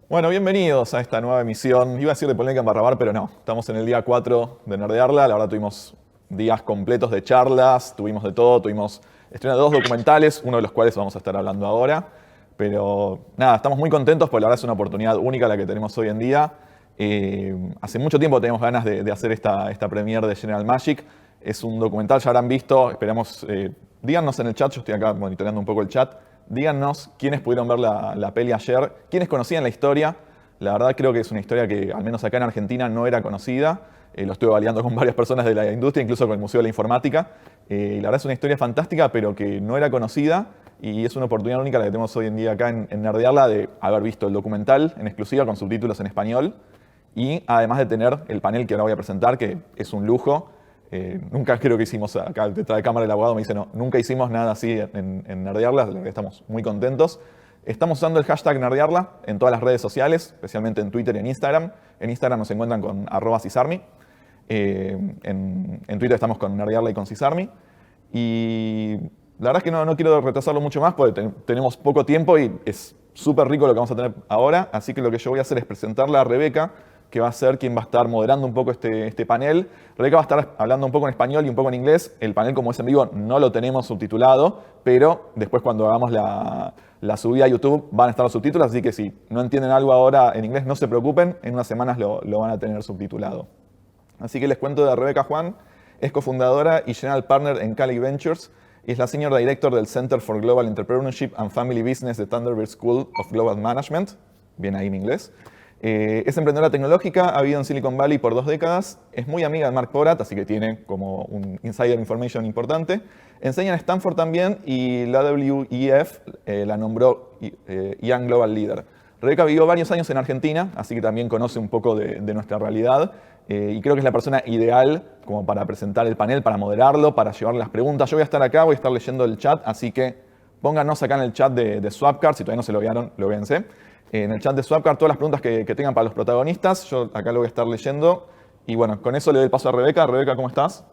Bueno, bienvenidos a esta nueva emisión. Iba a decir de Polémica en Barrabar, pero no. Estamos en el día 4 de Nerdearla. La verdad tuvimos días completos de charlas, tuvimos de todo, tuvimos estreno de 2 documentales, uno de los cuales vamos a estar hablando ahora. Pero nada, estamos muy contentos porque la verdad es una oportunidad única la que tenemos hoy en día. Hace mucho tiempo tenemos ganas de hacer esta premiere de General Magic. Es un documental, ya habrán visto, esperamos, díganos en el chat, yo estoy acá monitoreando un poco el chat. Díganos quiénes pudieron ver la peli ayer, quiénes conocían la historia. La verdad creo que es una historia que al menos acá en Argentina no era conocida. Lo estuve validando con varias personas de la industria, incluso con el Museo de la Informática. Y la verdad es una historia fantástica, pero que no era conocida. Y es una oportunidad única la que tenemos hoy en día acá en Nerdearla de haber visto el documental en exclusiva con subtítulos en español. Y además de tener el panel que ahora voy a presentar, que es un lujo. Nunca creo que hicimos, acá detrás de cámara el abogado me dice, no, nunca hicimos nada así en Nerdearla, la verdad que estamos muy contentos. Estamos usando el hashtag Nerdearla en todas las redes sociales, especialmente en Twitter y en Instagram. En Instagram nos encuentran con @cisarmi. En Twitter estamos con Nerdearla y con cisarmi. Y la verdad es que no quiero retrasarlo mucho más porque tenemos poco tiempo y es súper rico lo que vamos a tener ahora. Así que lo que yo voy a hacer es presentarla a Rebeca, que va a ser quien va a estar moderando un poco este panel. Rebeca va a estar hablando un poco en español y un poco en inglés. El panel, como es en vivo, no lo tenemos subtitulado, pero después cuando hagamos la subida a YouTube van a estar los subtítulos, así que si no entienden algo ahora en inglés, no se preocupen, en unas semanas lo van a tener subtitulado. Así que les cuento de Rebeca Hwang, es cofundadora y general partner en Kalei Ventures, y es la Senior Director del Center for Global Entrepreneurship and Family Business de Thunderbird School of Global Management, bien ahí en inglés. Es emprendedora tecnológica, ha vivido en Silicon Valley por 2 décadas, es muy amiga de Marc Porat, así que tiene como un insider information importante. Enseña en Stanford también y la WEF la nombró Young Global Leader. Rebeca vivió varios años en Argentina, así que también conoce un poco de nuestra realidad y creo que es la persona ideal como para presentar el panel, para moderarlo, para llevarle las preguntas. Yo voy a estar acá, voy a estar leyendo el chat, así que pónganos acá en el chat de Swapcard, si todavía no se lo vieron, lo véanse. En el chat de Swapcard todas las preguntas que tengan para los protagonistas, yo acá lo voy a estar leyendo. Y bueno, con eso le doy el paso a Rebeca. Rebeca, ¿cómo estás?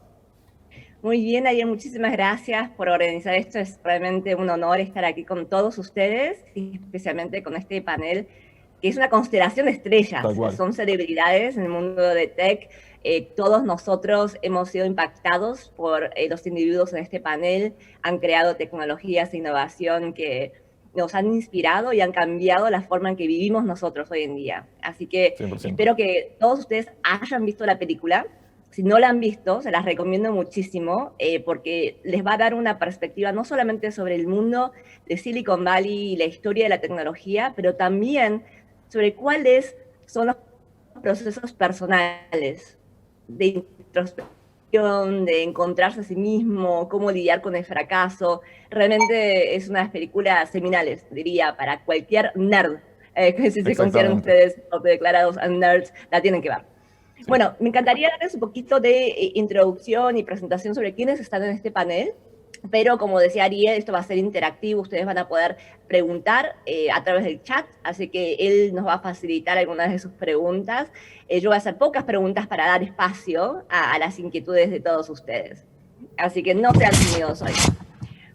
Muy bien, Ariel, muchísimas gracias por organizar esto. Es realmente un honor estar aquí con todos ustedes, y especialmente con este panel, que es una constelación de Tal estrellas. cual. Son celebridades en el mundo de tech. Todos nosotros hemos sido impactados por los individuos en este panel. Han creado tecnologías e innovación que nos han inspirado y han cambiado la forma en que vivimos nosotros hoy en día. Así que 100%. espero que todos ustedes hayan visto la película. Si no la han visto, se las recomiendo muchísimo porque les va a dar una perspectiva no solamente sobre el mundo de Silicon Valley y la historia de la tecnología, pero también sobre cuáles son los procesos personales de introspección, de encontrarse a sí mismo, cómo lidiar con el fracaso. Realmente es una de las películas seminales, diría, para cualquier nerd. Si se consideran Exactamente. ustedes autodeclarados nerds, la tienen que ver. Sí. Bueno, me encantaría darles un poquito de introducción y presentación sobre quiénes están en este panel, pero como decía Ariel, esto va a ser interactivo, ustedes van a poder preguntar a través del chat, así que él nos va a facilitar algunas de sus preguntas. Yo voy a hacer pocas preguntas para dar espacio a las inquietudes de todos ustedes. Así que no sean tímidos hoy.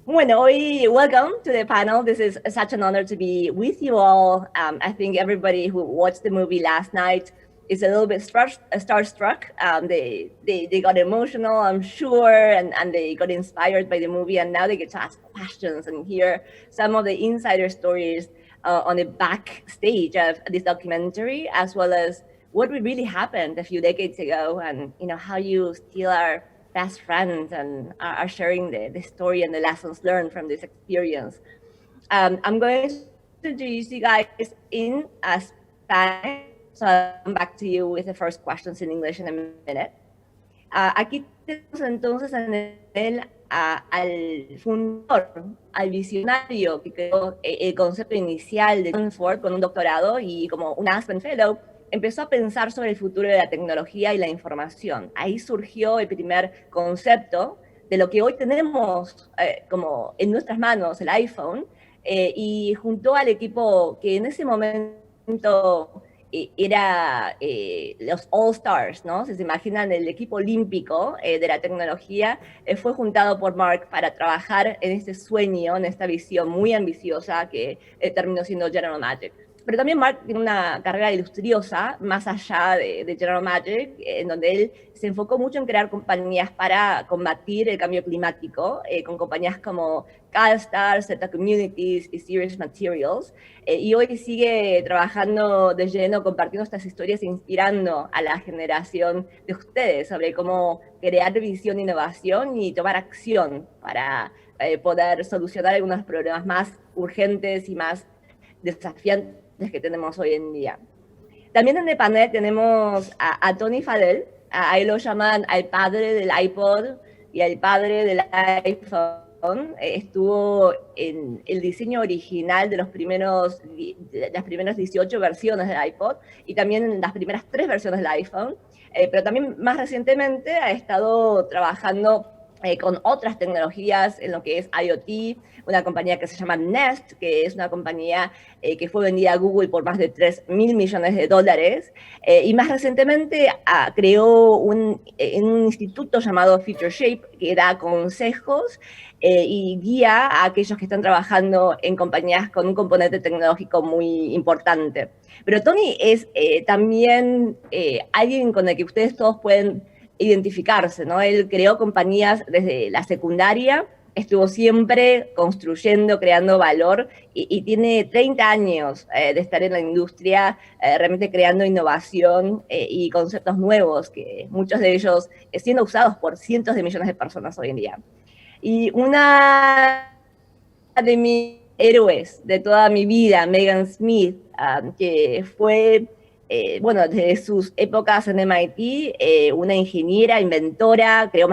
Bueno, hoy, welcome to the panel. This is such an honor to be with you all. I think everybody who watched the movie last night is a little bit starstruck. They got emotional, I'm sure, and they got inspired by the movie, and now they get to ask questions and hear some of the insider stories on the backstage of this documentary, as well as what really happened a few decades ago, and how you still are best friends and are sharing the story and the lessons learned from this experience. I'm going to introduce you guys in Spanish, so I'll come back to you with the first questions in English in a minute. Aquí tenemos entonces en al fundador, al visionario que creó el concepto inicial de Stanford con un doctorado y como un Aspen Fellow, empezó a pensar sobre el futuro de la tecnología y la información. Ahí surgió el primer concepto de lo que hoy tenemos como en nuestras manos, el iPhone, y juntó al equipo que en ese momento era los All Stars, ¿no? Si se imaginan el equipo olímpico de la tecnología, fue juntado por Marc para trabajar en este sueño, en esta visión muy ambiciosa que terminó siendo General Magic. Pero también Marc tiene una carrera ilustriosa, más allá de General Magic, en donde él se enfocó mucho en crear compañías para combatir el cambio climático, con compañías como CalStar, Zeta Communities y Serious Materials, y hoy sigue trabajando de lleno, compartiendo estas historias e inspirando a la generación de ustedes sobre cómo crear visión, innovación y tomar acción para poder solucionar algunos problemas más urgentes y más desafiantes que tenemos hoy en día. También en el panel tenemos a Tony Fadell, ahí lo llaman al padre del iPod y al padre del iPhone. Estuvo en el diseño original de las primeras 18 versiones del iPod y también en las primeras 3 versiones del iPhone, pero también más recientemente ha estado trabajando con otras tecnologías en lo que es IoT, una compañía que se llama Nest, que es una compañía que fue vendida a Google por más de $3.000 millones, y más recientemente creó un instituto llamado Future Shape, que da consejos y guía a aquellos que están trabajando en compañías con un componente tecnológico muy importante. Pero Tony es también alguien con el que ustedes todos pueden identificarse, ¿no? Él creó compañías desde la secundaria, estuvo siempre construyendo, creando valor y tiene 30 años de estar en la industria, realmente creando innovación y conceptos nuevos, que muchos de ellos siendo usados por cientos de millones de personas hoy en día. Y una de mis héroes de toda mi vida, Megan Smith, que fue bueno, desde sus épocas en MIT, una ingeniera, inventora, creó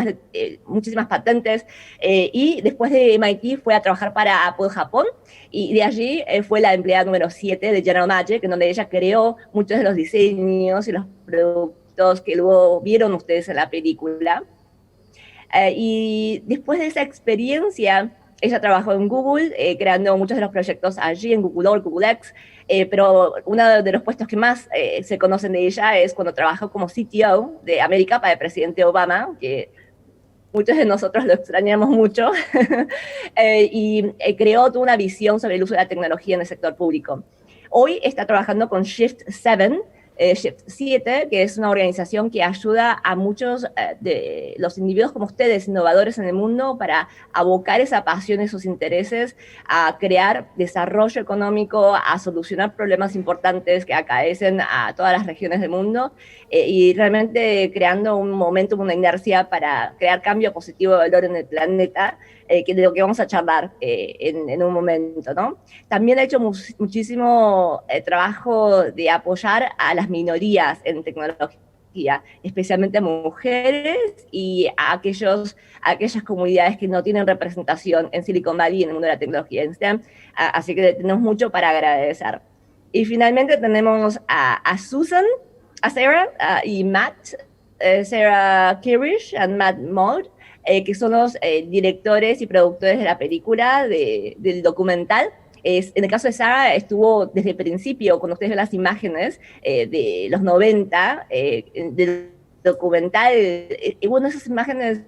muchísimas patentes, y después de MIT fue a trabajar para Apple Japón, y de allí fue la empleada número 7 de General Magic, en donde ella creó muchos de los diseños y los productos que luego vieron ustedes en la película. Y después de esa experiencia, ella trabajó en Google, creando muchos de los proyectos allí, en Google Earth, Google X, pero uno de los puestos que más se conocen de ella es cuando trabajó como CTO de América para el presidente Obama, que muchos de nosotros lo extrañamos mucho, y creó toda una visión sobre el uso de la tecnología en el sector público. Hoy está trabajando con Shift 7, que es una organización que ayuda a muchos de los individuos como ustedes, innovadores en el mundo, para abocar esa pasión, esos intereses, a crear desarrollo económico, a solucionar problemas importantes que acaecen a todas las regiones del mundo, y realmente creando un momentum, una inercia para crear cambio positivo de valor en el planeta, de lo que vamos a charlar en un momento, ¿no? También ha hecho muchísimo trabajo de apoyar a las minorías en tecnología, especialmente a mujeres y a aquellas comunidades que no tienen representación en Silicon Valley y en el mundo de la tecnología en STEM, así que tenemos mucho para agradecer. Y finalmente tenemos a Susan, a Sarah y Matt, Sarah Kerruish y Matt Maude, que son los directores y productores de la película, del documental. En el caso de Sarah, estuvo desde el principio, cuando ustedes ven las imágenes de los 90, del documental, y bueno, esas imágenes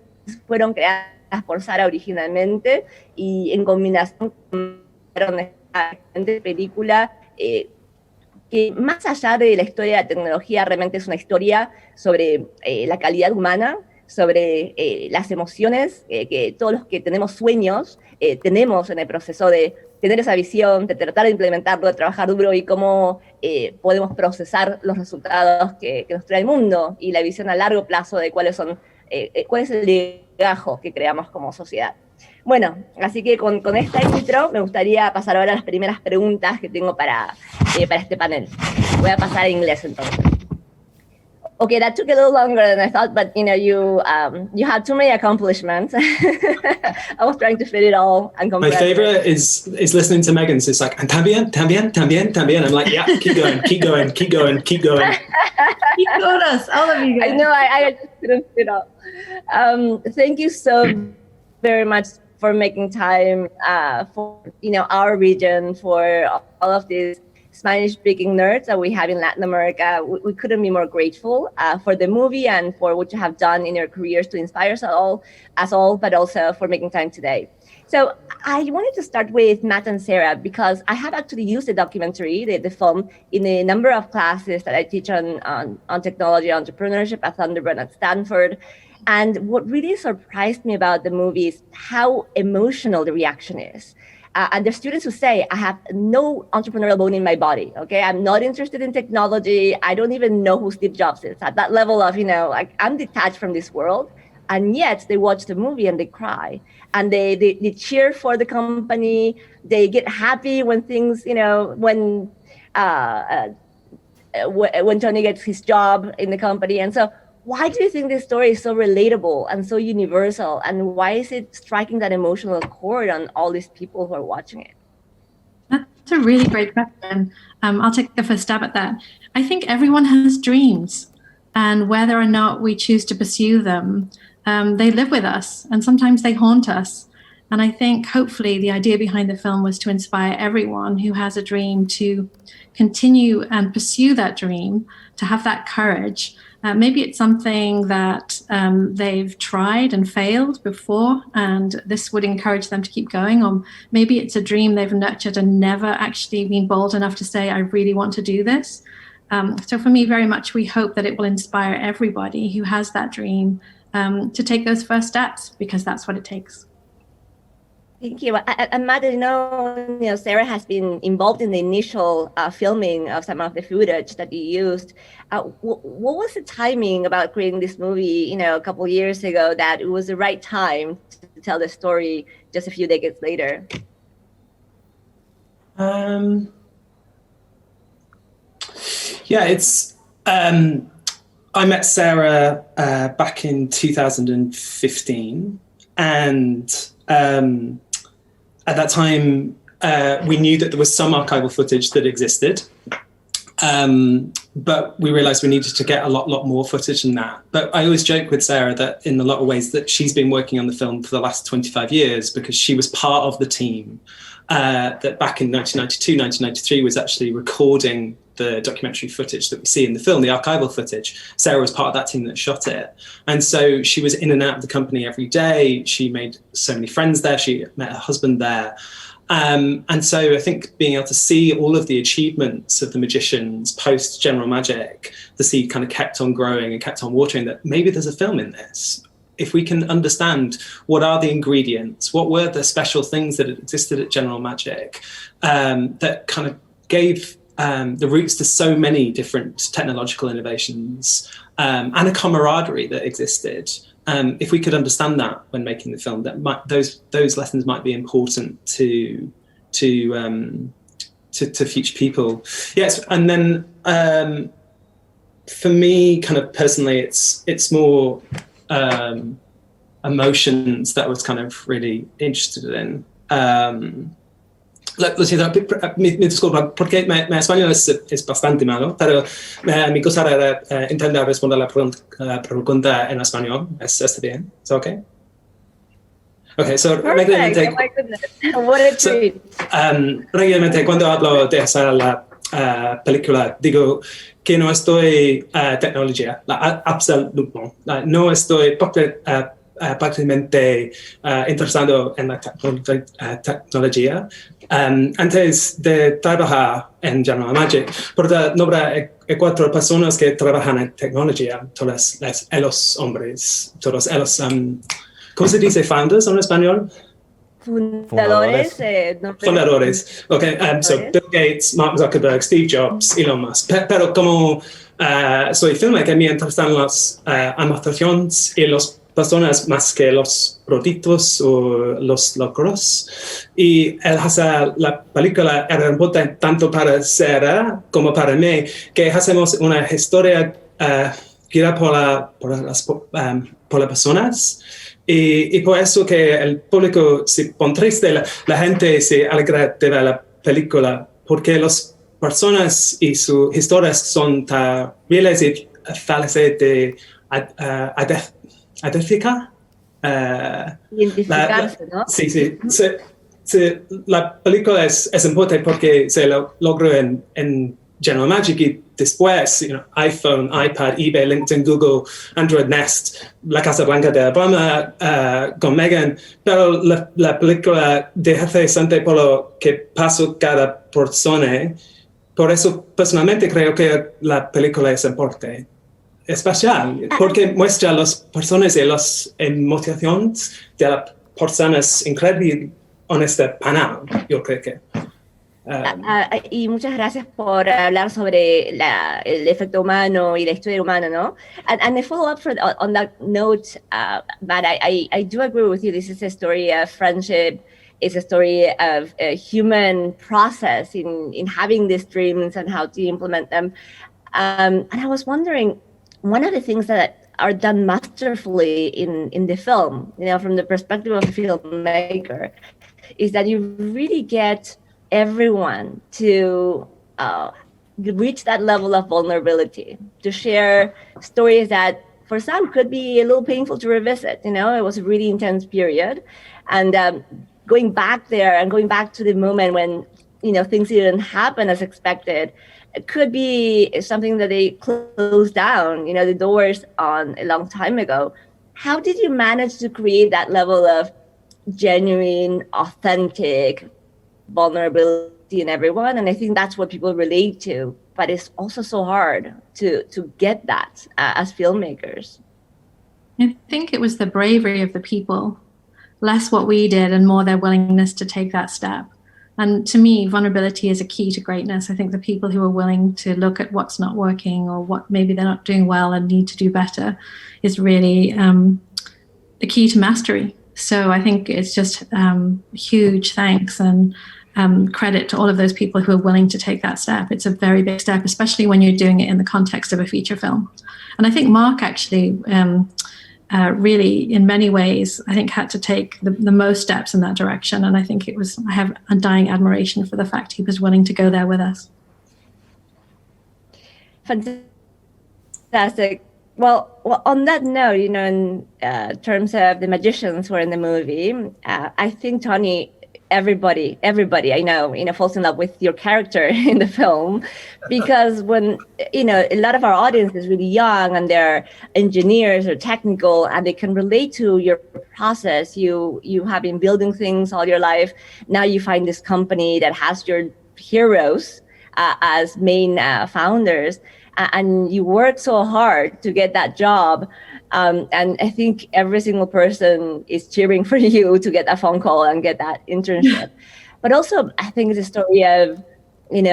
fueron creadas por Sarah originalmente, y en combinación con esta película, que más allá de la historia de la tecnología, realmente es una historia sobre la calidad humana, sobre las emociones que todos los que tenemos sueños tenemos en el proceso de tener esa visión, de tratar de implementarlo, de trabajar duro, y cómo podemos procesar los resultados que nos trae el mundo, y la visión a largo plazo de cuál es el legajo que creamos como sociedad. Bueno, así que con esta intro me gustaría pasar ahora a las primeras preguntas que tengo para este panel. Voy a pasar a inglés entonces. Okay, that took a little longer than I thought, but you had too many accomplishments. I was trying to fit it all. My favorite is listening to Megan's. It's like, and también. I'm like, yeah, keep going. Keep us, all of you guys. I know, I just couldn't fit all. Thank you so very much for making time for our region, for all of these Spanish-speaking nerds that we have in Latin America. We couldn't be more grateful for the movie and for what you have done in your careers to inspire us all, but also for making time today. So I wanted to start with Matt and Sarah because I have actually used the documentary, the film, in a number of classes that I teach on technology entrepreneurship at Thunderbird at Stanford. And what really surprised me about the movie is how emotional the reaction is. And there's students who say, I have no entrepreneurial bone in my body, okay? I'm not interested in technology. I don't even know who Steve Jobs is. At that level of, like I'm detached from this world. And yet they watch the movie and they cry. And they cheer for the company. They get happy when things, when Tony gets his job in the company. And so why do you think this story is so relatable and so universal? And why is it striking that emotional chord on all these people who are watching it? That's a really great question. I'll take the first stab at that. I think everyone has dreams. And whether or not we choose to pursue them, they live with us. And sometimes they haunt us. And I think hopefully the idea behind the film was to inspire everyone who has a dream to continue and pursue that dream, to have that courage. Maybe it's something that they've tried and failed before, and this would encourage them to keep going. Or maybe it's a dream they've nurtured and never actually been bold enough to say, I really want to do this. So for me, very much, we hope that it will inspire everybody who has that dream to take those first steps, because that's what it takes. Thank you. And Matt, Sarah has been involved in the initial filming of some of the footage that you used. What was the timing about creating this movie, a couple of years ago, that it was the right time to tell the story just a few decades later? It's. I met Sarah back in 2015, and at that time, we knew that there was some archival footage that existed, but we realized we needed to get a lot more footage than that. But I always joke with Sarah that in a lot of ways that she's been working on the film for the last 25 years because she was part of the team that back in 1992, 1993 was actually recording the documentary footage that we see in the film, the archival footage. Sarah was part of that team that shot it. And so she was in and out of the company every day. She made so many friends there. She met her husband there. And so I think being able to see all of the achievements of the magicians post General Magic, the seed kind of kept on growing and kept on watering, that maybe there's a film in this. If we can understand what are the ingredients, what were the special things that existed at General Magic that kind of gave the roots to so many different technological innovations and a camaraderie that existed. If we could understand that when making the film, those lessons might be important to future people. Yes, and then for me, kind of personally, it's more emotions that I was kind of really interested in. Lo siento, mi disculpa, porque mi español es bastante malo, pero mi cosa era intentar responder la pregunta en español. ¿Está bien? ¿Es okay? Okay, so regularmente, oh my goodness. What a treat. Regularmente cuando hablo de hacer la película, digo que no estoy tecnología, absolutamente, no estoy prácticamente interesado en la tecnología. Antes de trabajar en General Magic, por la nombre 4 personas que trabajan en tecnología, todos los hombres, todos los, ¿cómo se dice founders en español? Fundadores. Fundadores. Okay, so Bill Gates, Mark Zuckerberg, Steve Jobs, Elon Musk. Pero como soy filmmaker, me interesan las animaciones y las personas más que los productos o los logros. Y el hacer la película era importante tanto para Sarah como para mí, que hacemos una historia guiada por las personas. Y por eso que el público se pone triste, la gente se alegra de ver la película, porque las personas y sus historias son tan reales y fáciles de identificar. Identificarse, ¿no? Sí. la película es importante porque se logró en General Magic y después, iPhone, iPad, eBay, LinkedIn, Google, Android Nest, La Casa Blanca de Obama, con Megan, pero la película deja interesante por lo que pasó cada persona. Por eso, personalmente, creo que la película es importante. Especial, porque muestra las personas y las emociones de las personas increíble en este panel, yo creo que. Y muchas gracias por hablar sobre el efecto humano y la historia humana, ¿no? And a follow-up on that note, Matt, I do agree with you. This is a story of friendship. It's a story of a human process in having these dreams and how to implement them. And I was wondering, one of the things that are done masterfully in the film, from the perspective of a filmmaker, is that you really get everyone to reach that level of vulnerability, to share stories that for some could be a little painful to revisit. It was a really intense period. And going back there and going back to the moment when, things didn't happen as expected, it could be something that they closed down, the doors on a long time ago. How did you manage to create that level of genuine, authentic vulnerability in everyone? And I think that's what people relate to, but it's also so hard to get that as filmmakers. I think it was the bravery of the people, less what we did and more their willingness to take that step. And to me, vulnerability is a key to greatness. I think the people who are willing to look at what's not working or what maybe they're not doing well and need to do better is really the key to mastery. So I think it's just huge thanks and credit to all of those people who are willing to take that step. It's a very big step, especially when you're doing it in the context of a feature film. And I think Marc actually really, in many ways, I think had to take the most steps in that direction. And I think I have undying admiration for the fact he was willing to go there with us. Fantastic. Well, on that note, in terms of the magicians who are in the movie, I think, Tony, everybody I know, falls in love with your character in the film, because when, a lot of our audience is really young and they're engineers or technical and they can relate to your process. You have been building things all your life. Now you find this company that has your heroes as main founders. And you work so hard to get that job. And I think every single person is cheering for you to get that phone call and get that internship. But also, I think it's a story of,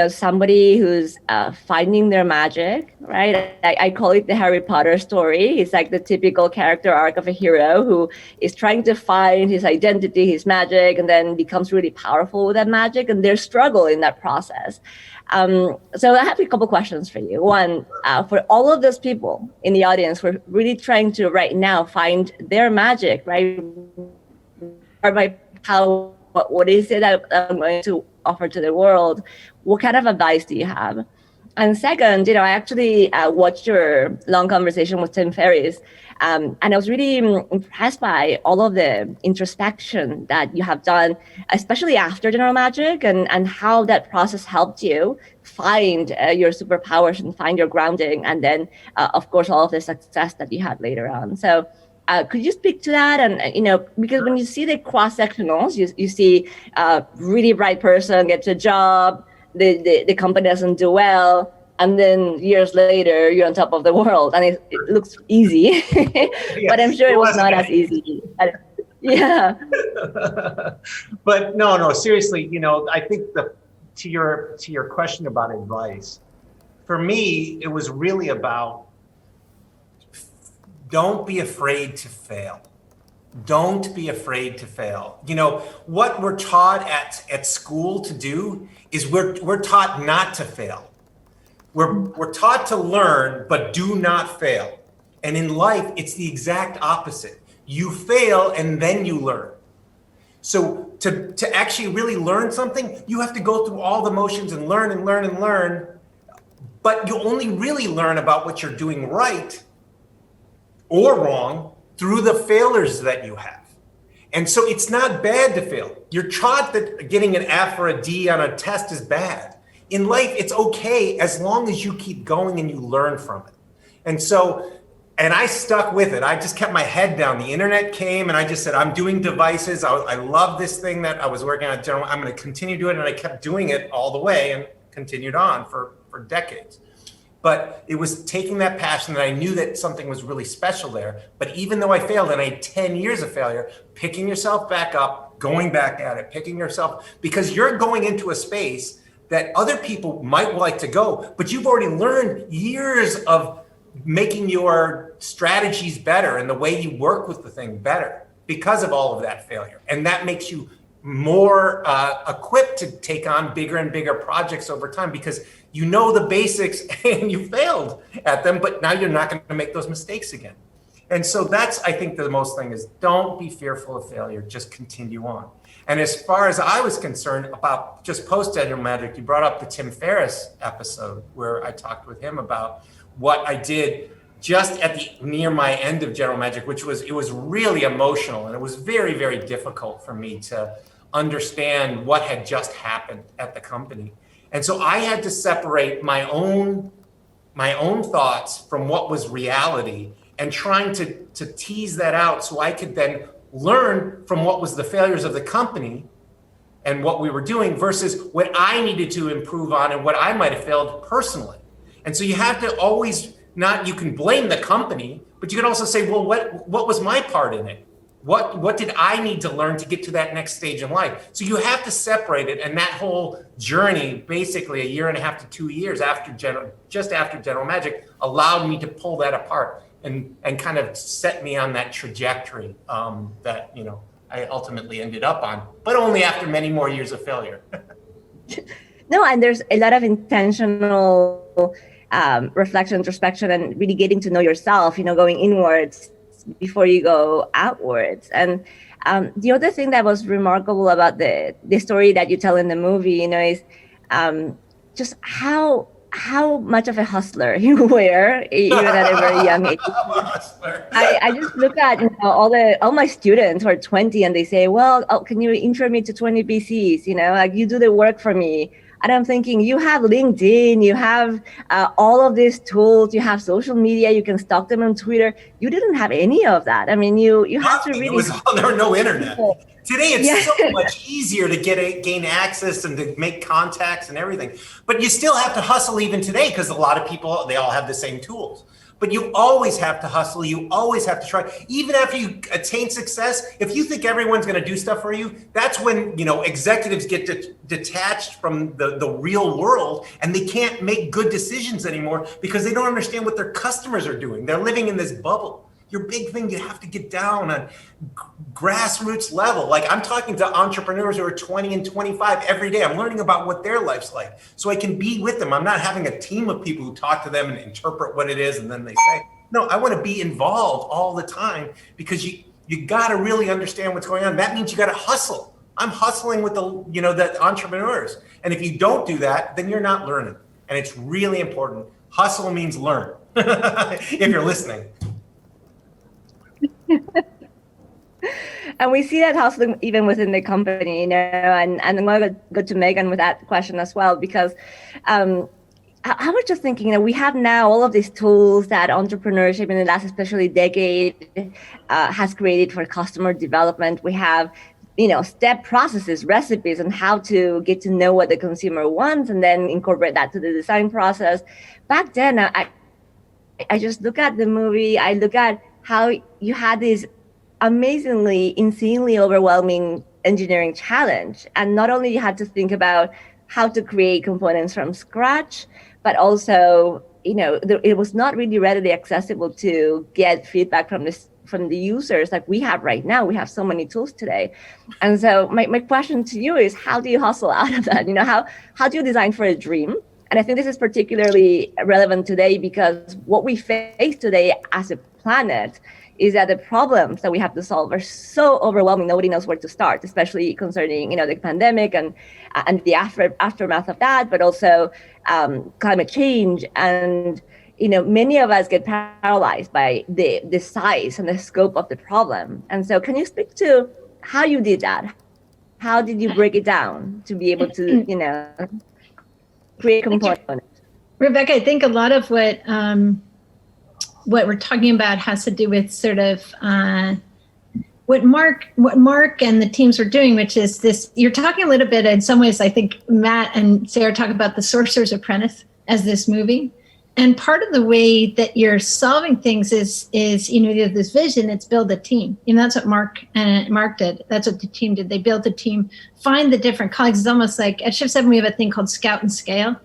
somebody who's finding their magic, right? I call it the Harry Potter story. It's like the typical character arc of a hero who is trying to find his identity, his magic, and then becomes really powerful with that magic, and their struggle in that process. So I have a couple questions for you. One, for all of those people in the audience who are really trying to right now find their magic, right? Or my power, what is it that I'm going to offer to the world? What kind of advice do you have? And second, I actually watched your long conversation with Tim Ferriss, and I was really impressed by all of the introspection that you have done, especially after General Magic, and how that process helped you find your superpowers and find your grounding, and then, of course, all of the success that you had later on. So could you speak to that? And, because when you see the cross-sectionals, you see a really bright person gets a job, the company doesn't do well, and then years later, you're on top of the world, and it looks easy, but I'm sure it was not as easy. Yeah. But no, seriously, I think to your question about advice, for me, it was really about don't be afraid to fail. Don't be afraid to fail. What we're taught at school to do is we're taught not to fail. We're taught to learn, but do not fail. And in life, it's the exact opposite. You fail and then you learn. So to actually really learn something, you have to go through all the motions and learn and learn and learn. But you only really learn about what you're doing right or wrong through the failures that you have. And so it's not bad to fail. You're taught that getting an F or a D on a test is bad. In life, it's okay as long as you keep going and you learn from it. And so, and I stuck with it. I just kept my head down. The internet came and I just said, I'm doing devices. I love this thing that I was working on. I'm going to continue doing it. And I kept doing it all the way and continued on for decades. But it was taking that passion that I knew that something was really special there. But even though I failed and I had 10 years of failure, picking yourself back up, going back at it, picking yourself, because you're going into a space that other people might like to go, but you've already learned years of making your strategies better and the way you work with the thing better because of all of that failure. And that makes you more equipped to take on bigger and bigger projects over time because you know the basics and you failed at them, but now you're not going to make those mistakes again. And so that's, I think, the most thing is don't be fearful of failure, just continue on. And as far as I was concerned about just post-General Magic, you brought up the Tim Ferriss episode where I talked with him about what I did just at the near my end of General Magic, which was, it was really emotional and it was very, very difficult for me to understand what had just happened at the company. And so I had to separate my own thoughts from what was reality and trying to tease that out so I could then learn from what was the failures of the company and what we were doing versus what I needed to improve on and what I might have failed personally. And so you have to always you can blame the company, but you can also say, well, what was my part in it? What did I need to learn to get to that next stage in life? So you have to separate it. And that whole journey, basically 1.5 to 2 years after General Magic, allowed me to pull that apart and kind of set me on that trajectory that, I ultimately ended up on, but only after many more years of failure. No, and there's a lot of intentional reflection, introspection, and really getting to know yourself, going inwards before you go outwards. And the other thing that was remarkable about the story that you tell in the movie, is just how much of a hustler you were, even at a very young age. I just look at all my students who are 20 and they say, well, can you intro me to 20 BCs? Like you do the work for me. And I'm thinking, you have LinkedIn, you have all of these tools, you have social media, you can stalk them on Twitter. You didn't have any of that. I mean, you have to really. There were no internet. Today, it's so much easier to gain access and to make contacts and everything. But you still have to hustle even today because a lot of people, they all have the same tools. But you always have to hustle. You always have to try. Even after you attain success, if you think everyone's going to do stuff for you, that's when, executives get detached from the real world and they can't make good decisions anymore because they don't understand what their customers are doing. They're living in this bubble. Your big thing, you have to get down on grassroots level. Like I'm talking to entrepreneurs who are 20 and 25 every day. I'm learning about what their life's like so I can be with them. I'm not having a team of people who talk to them and interpret what it is and then they say, no, I want to be involved all the time because you got to really understand what's going on. That means you got to hustle. I'm hustling with the entrepreneurs. And if you don't do that, then you're not learning. And it's really important. Hustle means learn if you're listening. And we see that hustling even within the company, and I'm going to go to Megan with that question as well, because I was just thinking, we have now all of these tools that entrepreneurship in the last especially decade has created for customer development. We have, step processes, recipes, and how to get to know what the consumer wants and then incorporate that to the design process. Back then, I just look at the movie, I look at how you had this amazingly, insanely overwhelming engineering challenge. And not only you had to think about how to create components from scratch, but also, it was not really readily accessible to get feedback from the users like we have right now. We have so many tools today. And so my question to you is, how do you hustle out of that? How do you design for a dream? And I think this is particularly relevant today because what we face today as a planet is that the problems that we have to solve are so overwhelming. Nobody knows where to start, especially concerning, the pandemic and the aftermath of that, but also climate change. And, many of us get paralyzed by the size and the scope of the problem. And so can you speak to how you did that. How did you break it down to be able to, you know, create components? Rebeca, I think a lot of what we're talking about has to do with sort of what Marc and the teams were doing, which is this. You're talking a little bit in some ways. I think Matt and Sarah talk about The Sorcerer's Apprentice as this movie. And part of the way that you're solving things is you know, you have this vision, it's build a team. You know, that's what Marc did. That's what the team did. They built a team, find the different colleagues. It's almost like at Shift 7, we have a thing called Scout and Scale.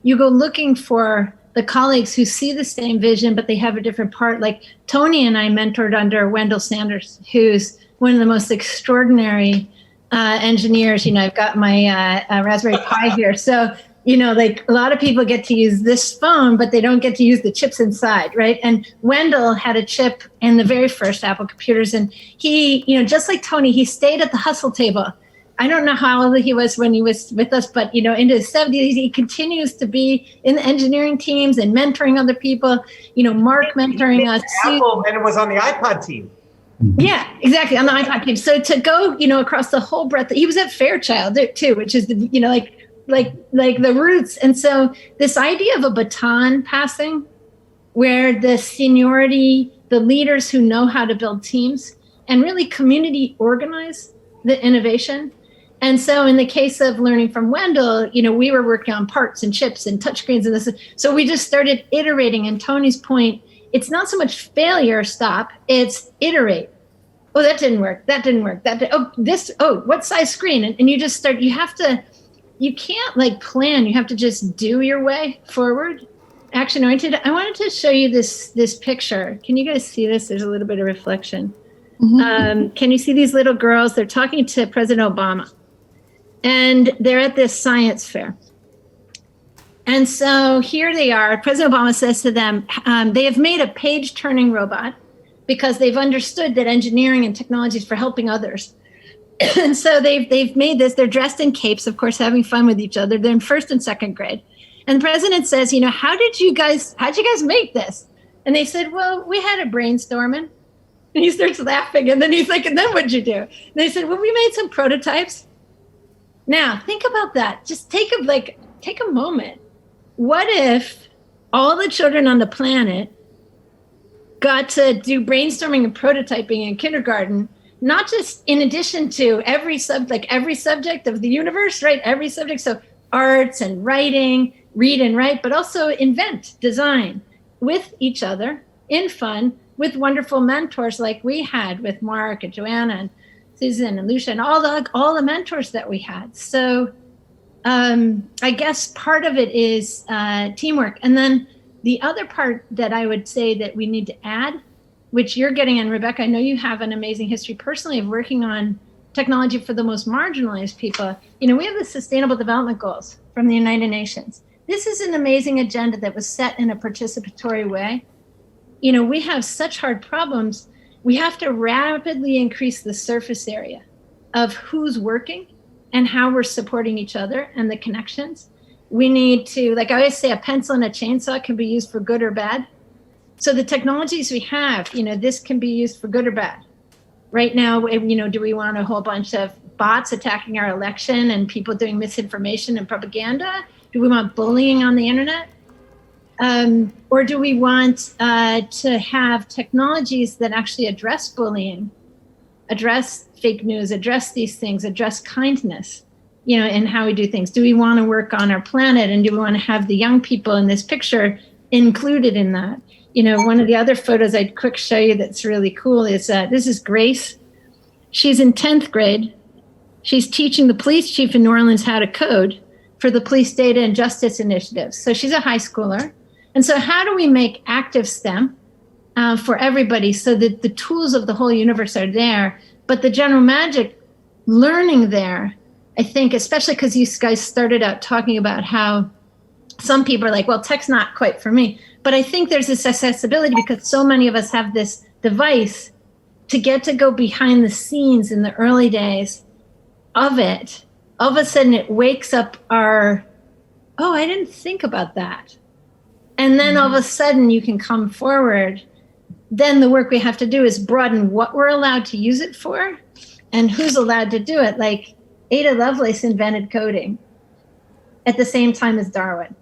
You go looking for the colleagues who see the same vision, but they have a different part. Like Tony and I mentored under Wendell Sanders, who's one of the most extraordinary engineers. You know, I've got my Raspberry Pi here. So, you know, like a lot of people get to use this phone, but they don't get to use the chips inside, right? And Wendell had a chip in the very first Apple computers. And he, you know, just like Tony, he stayed at the hustle table. I don't know how old he was when he was with us, but, you know, into his 70s, he continues to be in the engineering teams and mentoring other people. You know, Marc mentoring us. Apple, and it was on the iPod team. Yeah, exactly, on the iPod team. So to go, you know, across the whole breadth, he was at Fairchild too, which is, the, you know, like the roots. And so this idea of a baton passing where the seniority, the leaders who know how to build teams and really community organize the innovation. And so in the case of learning from Wendell, you know, we were working on parts and chips and touchscreens and this. So we just started iterating. And Tony's point, it's not so much failure, stop, it's iterate. Oh, that didn't work. That didn't work. What size screen? And you just start, you can't like plan, you have to just do your way forward, action oriented. I wanted to show you this picture. Can you guys see this? There's a little bit of reflection. Mm-hmm. Can you see these little girls? They're talking to President Obama. And they're at this science fair. And so here they are. President Obama says to them, they have made a page-turning robot because they've understood that engineering and technology is for helping others. And so they've made this. They're dressed in capes, of course, having fun with each other. They're in first and second grade. And the president says, you know, how'd you guys make this? And they said, well, we had a brainstorming. And he starts laughing. And then he's like, and then what'd you do? And they said, well, we made some prototypes. Now, think about that. Just take a moment. What if all the children on the planet got to do brainstorming and prototyping in kindergarten, not just in addition to every subject of the universe, right? Every subject. So arts and writing, read and write, but also invent, design with each other in fun with wonderful mentors like we had with Marc and Joanna and Susan and Lucia and all the mentors that we had. So I guess part of it is teamwork. And then the other part that I would say that we need to add, which you're getting, and Rebeca, I know you have an amazing history personally of working on technology for the most marginalized people. You know, we have the Sustainable Development Goals from the United Nations. This is an amazing agenda that was set in a participatory way. You know, we have such hard problems. We have to rapidly increase the surface area of who's working and how we're supporting each other and the connections. We need to, like I always say, a pencil and a chainsaw can be used for good or bad. So the technologies we have, you know, this can be used for good or bad. Right now, you know, do we want a whole bunch of bots attacking our election and people doing misinformation and propaganda? Do we want bullying on the internet? Or do we want to have technologies that actually address bullying, address fake news, address these things, address kindness, you know, in how we do things? Do we want to work on our planet? And do we want to have the young people in this picture included in that? You know, one of the other photos I'd quick show you that's really cool is this is Grace. She's in 10th grade. She's teaching the police chief in New Orleans how to code for the Police Data and Justice Initiative. So she's a high schooler. And so how do we make active STEM for everybody so that the tools of the whole universe are there, but the general magic learning there, I think, especially because you guys started out talking about how some people are like, well, tech's not quite for me. But I think there's this accessibility because so many of us have this device to get to go behind the scenes in the early days of it. All of a sudden it wakes up our, oh, I didn't think about that. And then all of a sudden you can come forward. Then the work we have to do is broaden what we're allowed to use it for and who's allowed to do it. Like Ada Lovelace invented coding at the same time as Darwin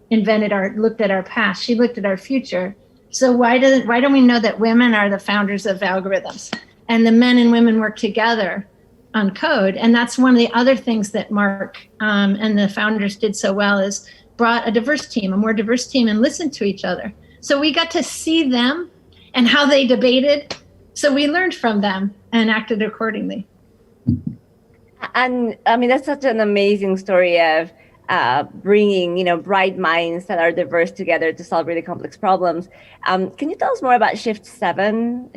looked at our past. She looked at our future. So why don't we know that women are the founders of algorithms, and the men and women work together on code? And that's one of the other things that Marc and the founders did so well, is brought a more diverse team, and listened to each other. So we got to see them and how they debated. So we learned from them and acted accordingly. And I mean, that's such an amazing story of bringing, bright minds that are diverse together to solve really complex problems. Can you tell us more about Shift 7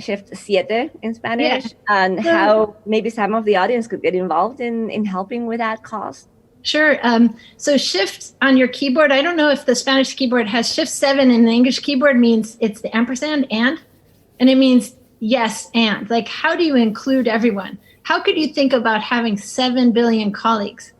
in Spanish, and how maybe some of the audience could get involved in helping with that cause? Sure. So Shift on your keyboard, I don't know if the Spanish keyboard has Shift 7, and the English keyboard means it's the ampersand and it means yes and. Like, how do you include everyone? How could you think about having 7 billion colleagues?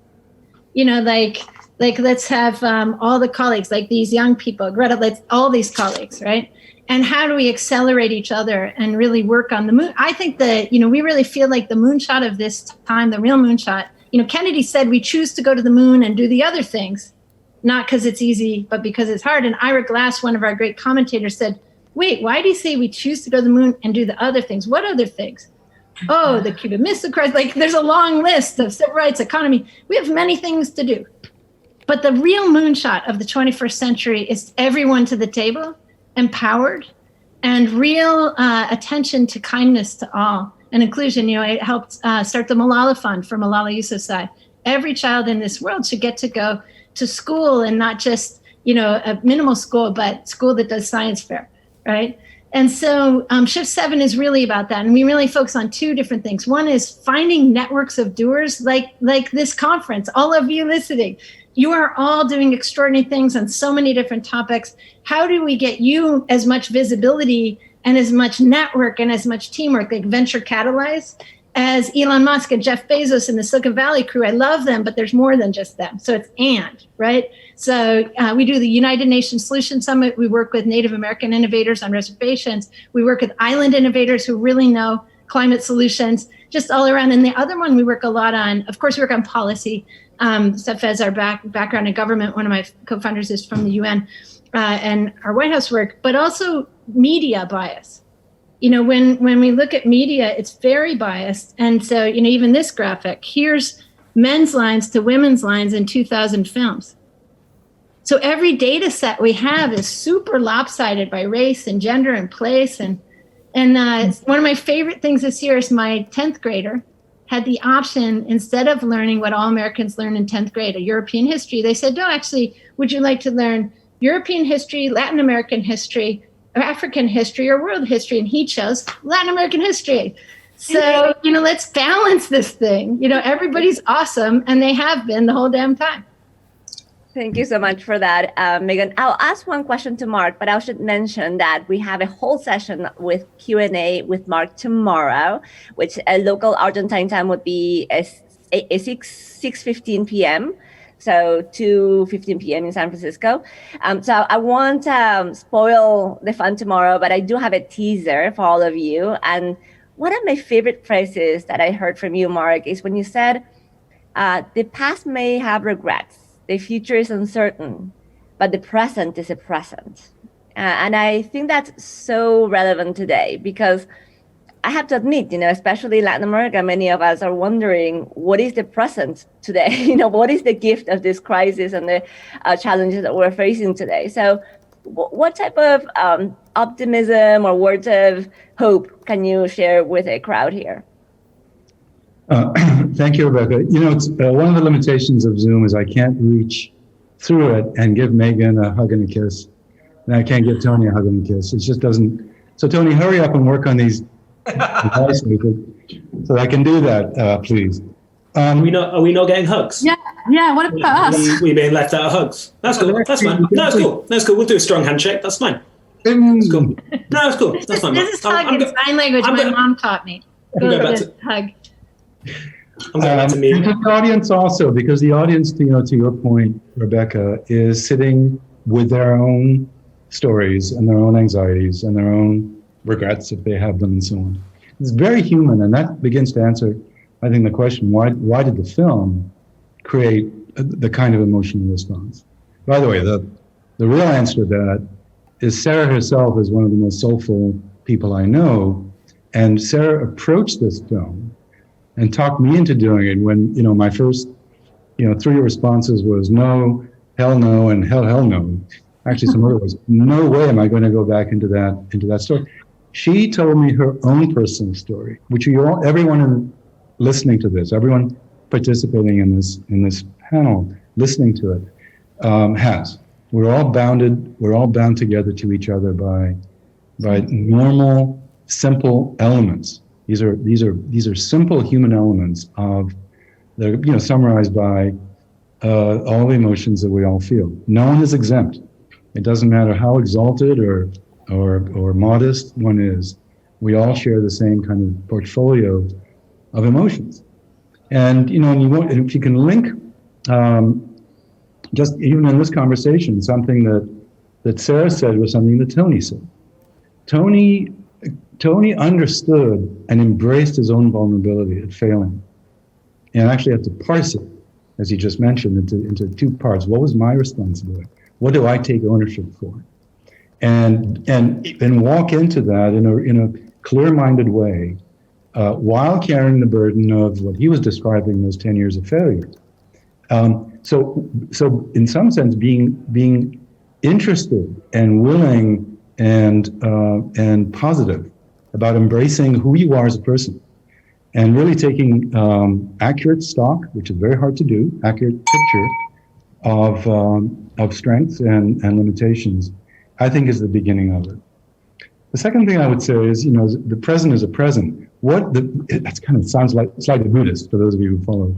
Like let's have all the colleagues, like these young people, Greta, let's all these colleagues, right? And how do we accelerate each other and really work on the moon? I think that, we really feel like the moonshot of this time, the real moonshot, Kennedy said we choose to go to the moon and do the other things, not because it's easy, but because it's hard. And Ira Glass, one of our great commentators, said, wait, why do you say we choose to go to the moon and do the other things? What other things? Oh, the Cuban Missile Crisis. Like, there's a long list of civil rights, economy. We have many things to do. But the real moonshot of the 21st century is everyone to the table, empowered, and real attention to kindness to all and inclusion. It helped start the Malala Fund for Malala Yousafzai. Every child in this world should get to go to school, and not just, a minimal school, but school that does science fair, right? And so Shift 7 is really about that. And we really focus on two different things. One is finding networks of doers like this conference, all of you listening. You are all doing extraordinary things on so many different topics. How do we get you as much visibility and as much network and as much teamwork, like venture catalyze, as Elon Musk and Jeff Bezos and the Silicon Valley crew? I love them, but there's more than just them. So it's right? So we do the United Nations Solution Summit. We work with Native American innovators on reservations. We work with island innovators who really know climate solutions, just all around. And the other one we work a lot on, of course, we work on policy. Stuff as our background in government. One of my co-founders is from the UN, and our White House work, but also media bias. When we look at media, it's very biased. And so, even this graphic, here's men's lines to women's lines in 2000 films. So every data set we have is super lopsided by race and gender and place. And one of my favorite things this year is my 10th grader had the option, instead of learning what all Americans learn in 10th grade, a European history, they said, no, actually, would you like to learn European history, Latin American history, or African history, or world history? And he chose Latin American history. So, let's balance this thing. Everybody's awesome, and they have been the whole damn time. Thank you so much for that, Megan. I'll ask one question to Marc, but I should mention that we have a whole session with Q&A with Marc tomorrow, which local Argentine time would be 6:15 p.m., so 2:15 p.m. in San Francisco. So I won't spoil the fun tomorrow, but I do have a teaser for all of you. And one of my favorite phrases that I heard from you, Marc, is when you said, the past may have regrets. The future is uncertain, but the present is a present. And I think that's so relevant today, because I have to admit, especially in Latin America, many of us are wondering, what is the present today? What is the gift of this crisis and the challenges that we're facing today? So what type of optimism or words of hope can you share with a crowd here? Thank you, Rebecca. It's one of the limitations of Zoom is I can't reach through it and give Megan a hug and a kiss. And I can't give Tony a hug and a kiss. It just doesn't. So Tony, hurry up and work on these devices so I can do that, please. Are we not getting hugs? Yeah. What about us? We being left out of hugs. That's cool. That's fine. No, that's cool. We'll do a strong handshake. That's fine. That's cool. No, that's cool. That's fine. This is hug in sign language. My mom taught me. Hug. I'm going back to me. And to the audience also, because the audience, to your point, Rebecca, is sitting with their own stories and their own anxieties and their own regrets if they have them and so on. It's very human, and that begins to answer, I think, the question, why did the film create the kind of emotional response? By the way, the real answer to that is Sarah herself is one of the most soulful people I know, and Sarah approached this film and talked me into doing it when, my first, 3 responses was no, hell no, and hell no. Actually, some other words, no way am I going to go back into that story. She told me her own personal story, which everyone listening to this, everyone participating in this panel, listening to it, has. We're all bound together to each other by normal, simple elements. These are simple human elements they're summarized by all the emotions that we all feel. No one is exempt. It doesn't matter how exalted or modest one is. We all share the same kind of portfolio of emotions. And if you can link, just even in this conversation, something that Sarah said was something that Tony said. Tony understood and embraced his own vulnerability at failing, and actually had to parse it, as he just mentioned, into 2 parts. What was my responsibility? What do I take ownership for? And walk into that in a clear-minded way, while carrying the burden of what he was describing as 10 years of failure. So in some sense, being interested and willing and positive about embracing who you are as a person, and really taking accurate stock, which is very hard to do, accurate picture of strengths and limitations, I think is the beginning of it. The second thing I would say is, the present is a present. That kind of sounds like slightly Buddhist for those of you who follow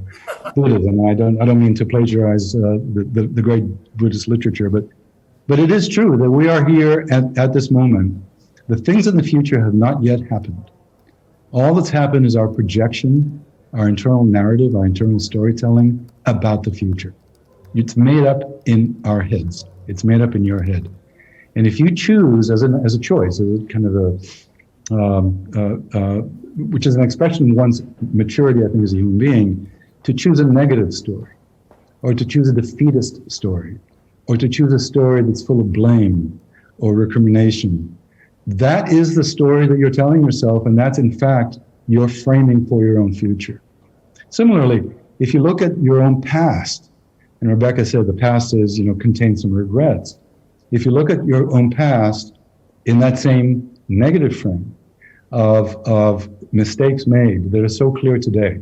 Buddhism. I don't mean to plagiarize the great Buddhist literature, but it is true that we are here at this moment. The things in the future have not yet happened. All that's happened is our projection, our internal narrative, our internal storytelling about the future. It's made up in our heads. It's made up in your head. And if you choose as a choice, as a kind of which is an expression of one's maturity, I think, as a human being, to choose a negative story, or to choose a defeatist story, or to choose a story that's full of blame or recrimination. That is the story that you're telling yourself, and that's in fact your framing for your own future. Similarly, if you look at your own past, and Rebecca said the past contains some regrets. If you look at your own past in that same negative frame of mistakes made that are so clear today.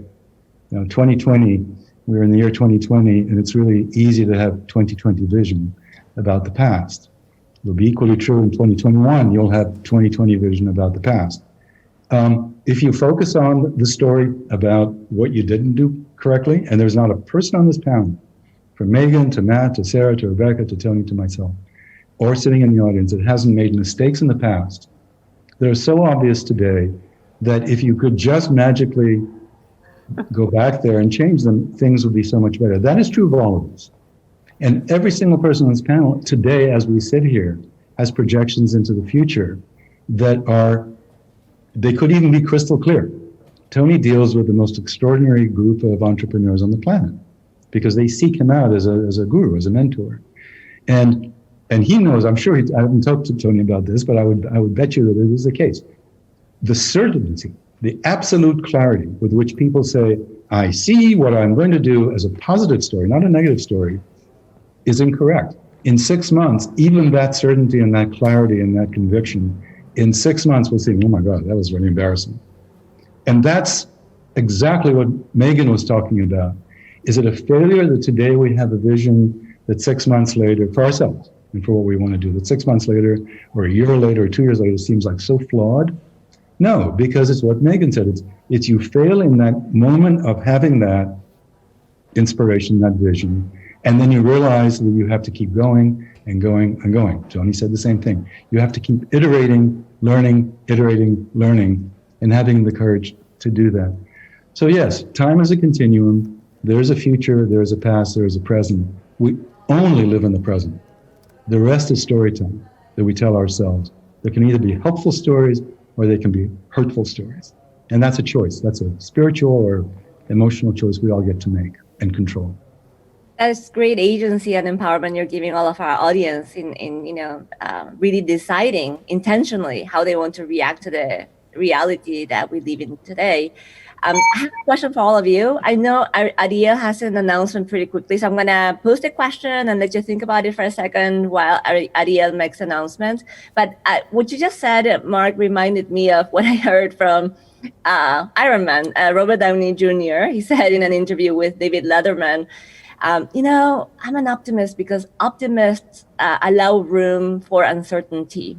2020, we're in the year 2020, and it's really easy to have 2020 vision about the past. It'll be equally true in 2021, you'll have 2020 vision about the past. If you focus on the story about what you didn't do correctly, and there's not a person on this panel, from Megan to Matt to Sarah to Rebecca to Tony to myself, or sitting in the audience that hasn't made mistakes in the past, they're so obvious today that if you could just magically go back there and change them, things would be so much better. That is true of all of us. And every single person on this panel today, as we sit here, has projections into the future they could even be crystal clear. Tony deals with the most extraordinary group of entrepreneurs on the planet because they seek him out as a guru, as a mentor. And he knows, I'm sure, I haven't talked to Tony about this, but I would bet you that it is the case. The certainty, the absolute clarity with which people say, I see what I'm going to do as a positive story, not a negative story, is incorrect. In 6 months, even that certainty and that clarity and that conviction, in 6 months we'll see, oh my God, that was really embarrassing. And that's exactly what Megan was talking about. Is it a failure that today we have a vision that 6 months later, for ourselves and for what we want to do, that 6 months later or a year later or 2 years later seems like so flawed? No, because it's what Megan said. It's you fail in that moment of having that inspiration, that vision, and then you realize that you have to keep going and going and going. Tony said the same thing. You have to keep iterating, learning, and having the courage to do that. So yes, time is a continuum. There's a future, there's a past, there's a present. We only live in the present. The rest is storytelling that we tell ourselves. There can either be helpful stories or they can be hurtful stories. And that's a choice. That's a spiritual or emotional choice we all get to make and control. That's great agency and empowerment you're giving all of our audience in really deciding intentionally how they want to react to the reality that we live in today. I have a question for all of you. I know Ariel has an announcement pretty quickly, so I'm going to post a question and let you think about it for a second while Ariel makes announcements. But what you just said, Mark, reminded me of what I heard from Iron Man, Robert Downey Jr. He said in an interview with David Letterman, I'm an optimist because optimists allow room for uncertainty.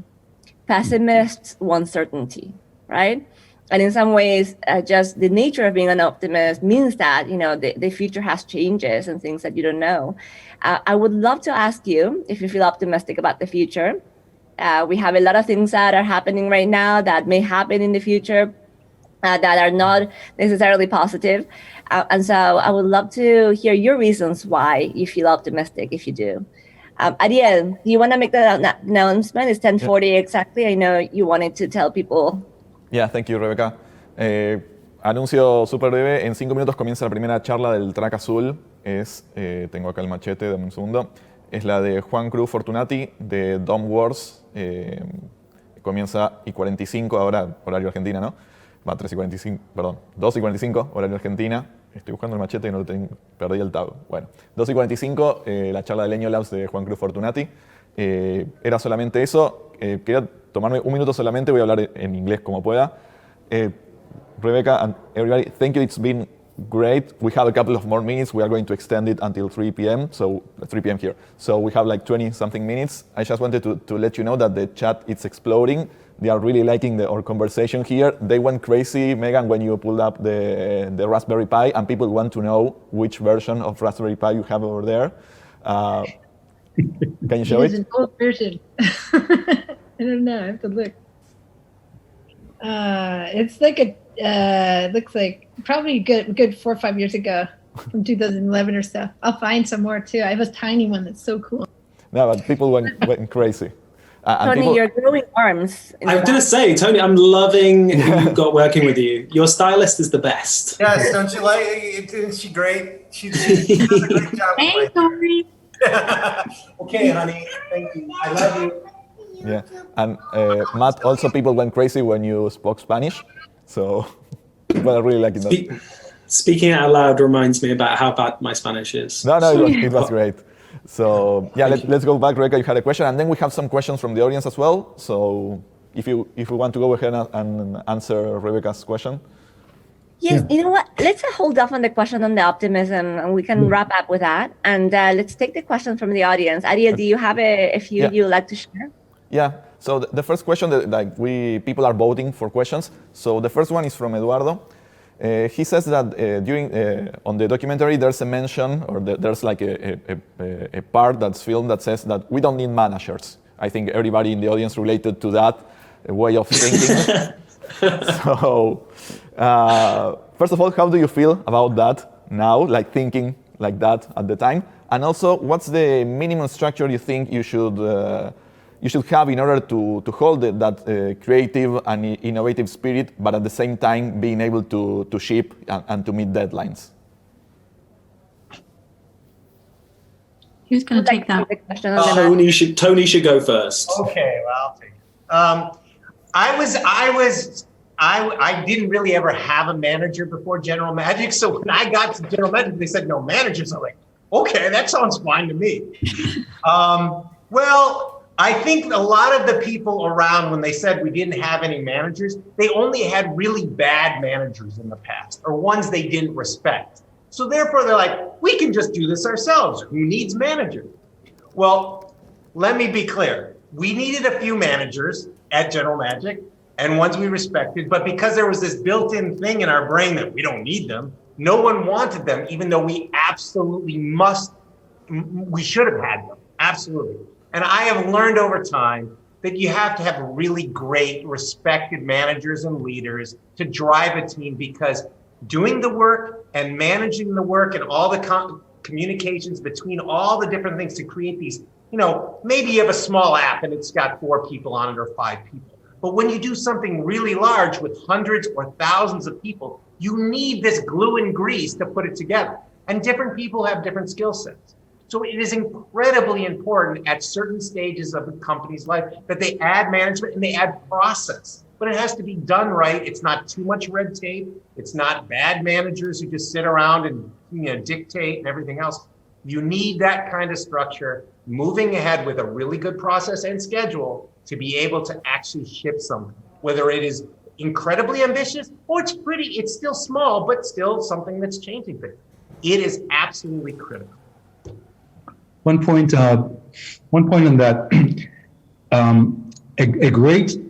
Pessimists want certainty, right? And in some ways, just the nature of being an optimist means that, the future has changes and things that you don't know. I would love to ask you if you feel optimistic about the future. We have a lot of things that are happening right now that may happen in the future that are not necessarily positive. And so I would love to hear your reasons why you feel optimistic if you do. Ariel, do you want to make the announcement? It's 10:40 exactly. I know you wanted to tell people. Yeah, thank you, Rebeca. Anuncio súper breve. En 5 minutos comienza la primera charla del track azul. Tengo acá el machete, dame un segundo. Es la de Juan Cruz Fortunati de Dome Wars. Comienza y 45 ahora, horario Argentina, ¿no? Va 3 y 45, perdón, 2 y 45, horario Argentina. Estoy buscando el machete y no lo tengo, perdí el tab. Bueno, 2 y 45, la charla de Leño Labs de Juan Cruz Fortunati. Era solamente eso. Quería tomarme un minuto solamente, voy a hablar en inglés como pueda. Rebecca and everybody, thank you, it's been great. We have a couple of more minutes. We are going to extend it until 3 p.m. So 3 p.m. here. So we have like 20 something minutes. I just wanted to let you know that the chat is exploding. They are really liking our conversation here. They went crazy, Megan, when you pulled up the Raspberry Pi, and people want to know which version of Raspberry Pi you have over there. Can you show it? It's an old version. I don't know. I have to look. It's like looks like probably good 4 or 5 years ago, from 2011 or so. I'll find some more too. I have a tiny one that's so cool. No, but people went crazy. Tony, you're growing arms. I was going to say, Tony, I'm loving who you've got working with you. Your stylist is the best. Yes, don't you like it? Isn't she great? She does a great job. Hey, Tori. Okay, honey. Thank you. I love you. Yeah, and Matt, also people went crazy when you spoke Spanish. So people are really liking that. Speaking out loud reminds me about how bad my Spanish is. No, it was great. So yeah, let's go back. Rebecca, you had a question, and then we have some questions from the audience as well. So if you want to go ahead and answer Rebecca's question. Yes, you know what? Let's hold off on the question on the optimism, and we can wrap up with that. And let's take the question from the audience. Ariel, do you have a few you'd like to share? Yeah. So the first question that people are voting for questions. So the first one is from Eduardo. He says that during on the documentary there's a mention, or there's like a part that's filmed that says that we don't need managers. I think everybody in the audience related to that way of thinking. So first of all, how do you feel about that now, like thinking like that at the time? And also, what's the minimum structure you think you should have in order to hold that creative and innovative spirit, but at the same time being able to ship and to meet deadlines? Who's going to take that? Tony should go first. Okay, well, I'll take it. I didn't really ever have a manager before General Magic, so when I got to General Magic, they said no managers. I'm like, okay, that sounds fine to me. Well, I think a lot of the people around, when they said we didn't have any managers, they only had really bad managers in the past, or ones they didn't respect. So therefore, they're like, we can just do this ourselves. Who needs managers? Well, let me be clear. We needed a few managers at General Magic, and ones we respected, but because there was this built-in thing in our brain that we don't need them, no one wanted them, even though we absolutely we should have had them, absolutely. And I have learned over time that you have to have really great, respected managers and leaders to drive a team, because doing the work and managing the work and all the communications between all the different things to create these, maybe you have a small app and it's got 4 people on it or 5 people. But when you do something really large with hundreds or thousands of people, you need this glue and grease to put it together. And different people have different skill sets. So it is incredibly important at certain stages of the company's life that they add management and they add process. But it has to be done right. It's not too much red tape. It's not bad managers who just sit around and dictate and everything else. You need that kind of structure, moving ahead with a really good process and schedule to be able to actually ship something, whether it is incredibly ambitious or it's still small, but still something that's changing things. It is absolutely critical. One point on that,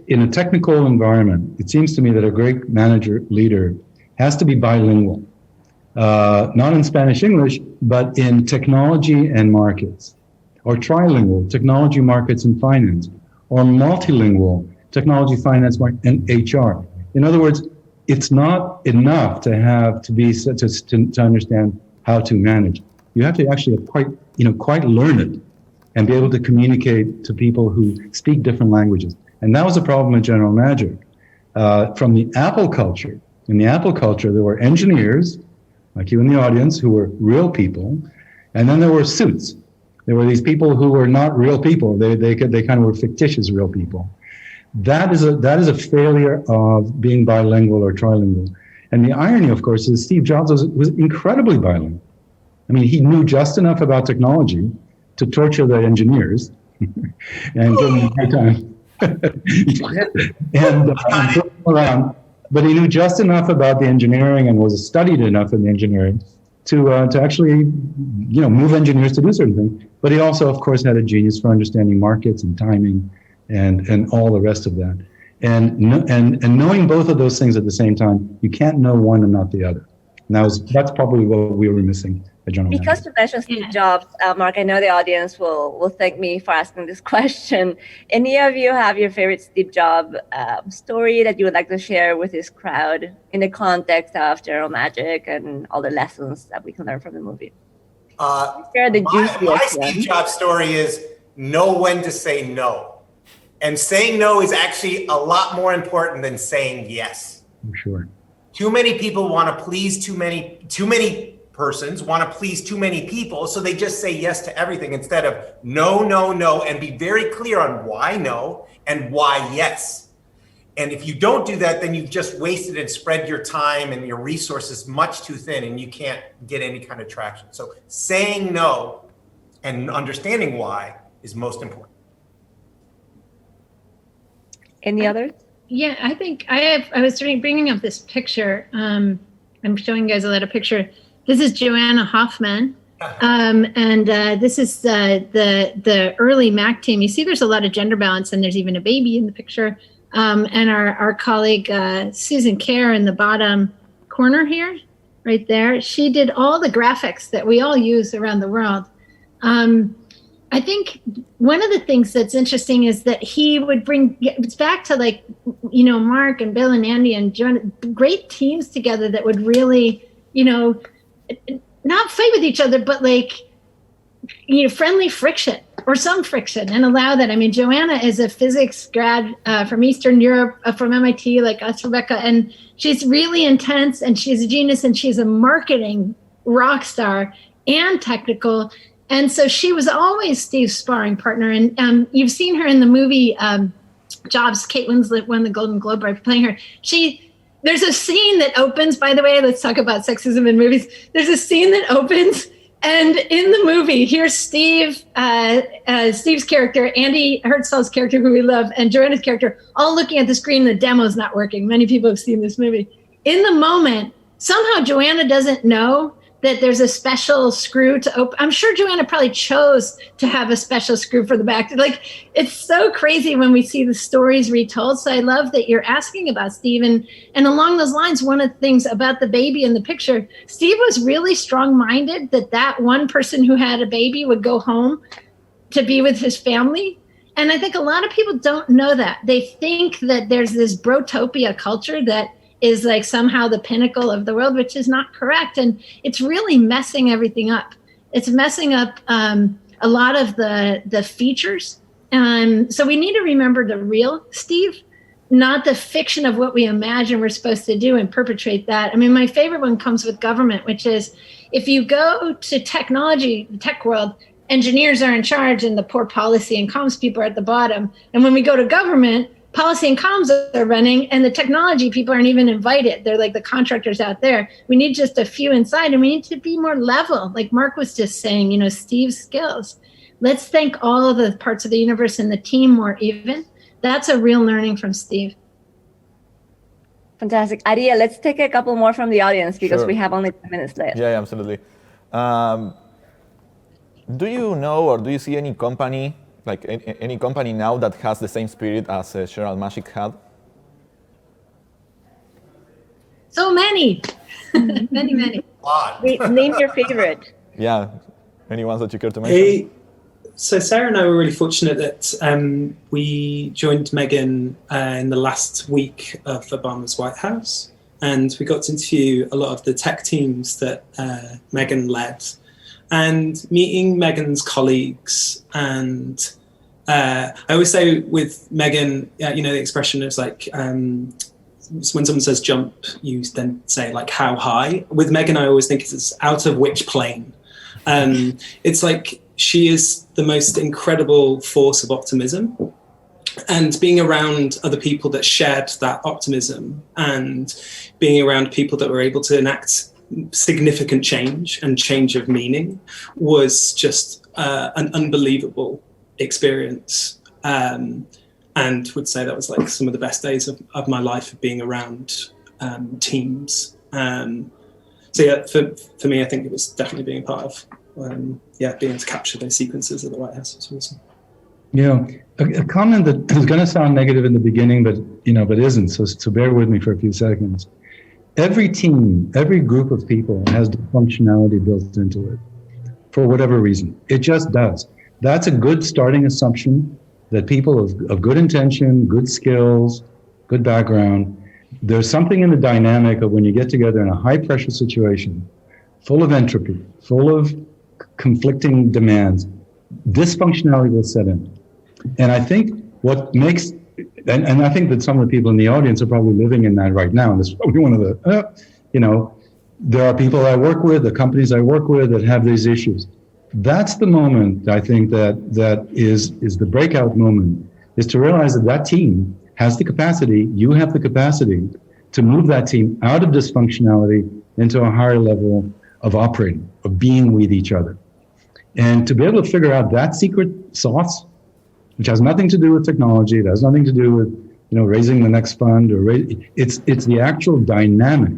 in a technical environment, it seems to me that a great manager leader has to be bilingual, not in Spanish English, but in technology and markets, or trilingual, technology, markets, and finance, or multilingual, technology, finance, and HR. In other words, it's not enough to understand how to manage. You have to actually quite learn it and be able to communicate to people who speak different languages. And that was a problem at General Magic. From the Apple culture, in the Apple culture, there were engineers, like you in the audience, who were real people, and then there were suits. There were these people who were not real people. They kind of were fictitious real people. That is a failure of being bilingual or trilingual. And the irony, of course, is Steve Jobs was incredibly bilingual. I mean, he knew just enough about technology to torture the engineers and give them a hard time. and throw them around. But he knew just enough about the engineering and was studied enough in the engineering to actually, move engineers to do certain things. But he also, of course, had a genius for understanding markets and timing and all the rest of that. And knowing both of those things at the same time, you can't know one and not the other. And that's probably what we were missing at General Magic. Because you mentioned Steve Jobs, Mark, I know the audience will thank me for asking this question. Any of you have your favorite Steve Jobs story that you would like to share with this crowd in the context of General Magic and all the lessons that we can learn from the movie? Share the my Steve Jobs story is know when to say no. And saying no is actually a lot more important than saying yes. For sure. Too many people want to please too many persons want to please too many people, so they just say yes to everything instead of no, no, no, and be very clear on why no and why yes. And if you don't do that, then you've just wasted and spread your time and your resources much too thin, and you can't get any kind of traction. So saying no and understanding why is most important. Any others? Yeah, I think I was bringing up this picture. I'm showing you guys a little picture. This is Joanna Hoffman, and this is the early Mac team. You see there's a lot of gender balance, and there's even a baby in the picture. And our colleague Susan Kerr in the bottom corner here, right there, she did all the graphics that we all use around the world. I think one of the things that's interesting is that he would it's back to Mark and Bill and Andy and John, great teams together that would really, not fight with each other, but friendly friction or some friction and allow that. I mean, Joanna is a physics grad from Eastern Europe, from MIT, like us, Rebecca, and she's really intense and she's a genius and she's a marketing rock star and technical. And so she was always Steve's sparring partner. And you've seen her in the movie Jobs. Kate Winslet won the Golden Globe by playing her. There's a scene that opens, by the way, let's talk about sexism in movies. There's a scene that opens, and in the movie, here's Steve's character, Andy Hertzfeld's character, who we love, and Joanna's character, all looking at the screen. The demo's not working. Many people have seen this movie. In the moment, somehow Joanna doesn't know that there's a special screw to open. I'm sure Joanna probably chose to have a special screw for the back. It's so crazy when we see the stories retold. So I love that you're asking about Steve. And along those lines, one of the things about the baby in the picture, Steve was really strong-minded that one person who had a baby would go home to be with his family. And I think a lot of people don't know that. They think that there's this brotopia culture that is somehow the pinnacle of the world, which is not correct. And it's really messing everything up. It's messing up a lot of the features. So we need to remember the real Steve, not the fiction of what we imagine we're supposed to do and perpetrate that. I mean, my favorite one comes with government, which is if you go to technology, the tech world, engineers are in charge and the poor policy and comms people are at the bottom. And when we go to government, policy and comms are running and the technology people aren't even invited. They're like the contractors out there. We need just a few inside, and we need to be more level. Like Marc was just saying, you know, Steve's skills. Let's thank all of the parts of the universe and the team more even. That's a real learning from Steve. Fantastic. Ariel, let's take a couple more from the audience because Sure. we have only 10 minutes left. Yeah, absolutely. Do you know or do you see any company, like any company now that has the same spirit as Sheryl Magic had? So many, many. Name your favorite. Yeah, any ones that you care to mention? So Sarah and I were really fortunate that we joined Megan in the last week of Obama's White House, and we got to interview a lot of the tech teams that Megan led. And meeting Megan's colleagues, and I always say with Megan, you know, the expression is like, when someone says jump, you then say like how high. With Megan, I always think it's out of which plane. It's like she is the most incredible force of optimism, and being around other people that shared that optimism and being around people that were able to enact significant change and change of meaning was just an unbelievable experience, and would say that was like some of the best days of my life of being around teams. So yeah, for me, I think it was definitely being a part of being able to capture those sequences at the White House was awesome. You know, a comment that is going to sound negative in the beginning, but isn't. So bear with me for a few seconds. Every team, every group of people has functionality built into it for whatever reason. It just does. That's a good starting assumption that people of good intention, good skills, good background, there's something in the dynamic of when you get together in a high pressure situation, full of entropy, full of conflicting demands, dysfunctionality will set in. And I think what makes and I think that some of the people in the audience are probably living in that right now. And this is probably one of the, there are people I work with, the companies I work with that have these issues. That's the moment, I think, that is the breakout moment, is to realize that team has the capacity, you have the capacity to move that team out of dysfunctionality into a higher level of operating, of being with each other. And to be able to figure out that secret sauce, which has nothing to do with technology, it has nothing to do with raising the next fund, or it's the actual dynamic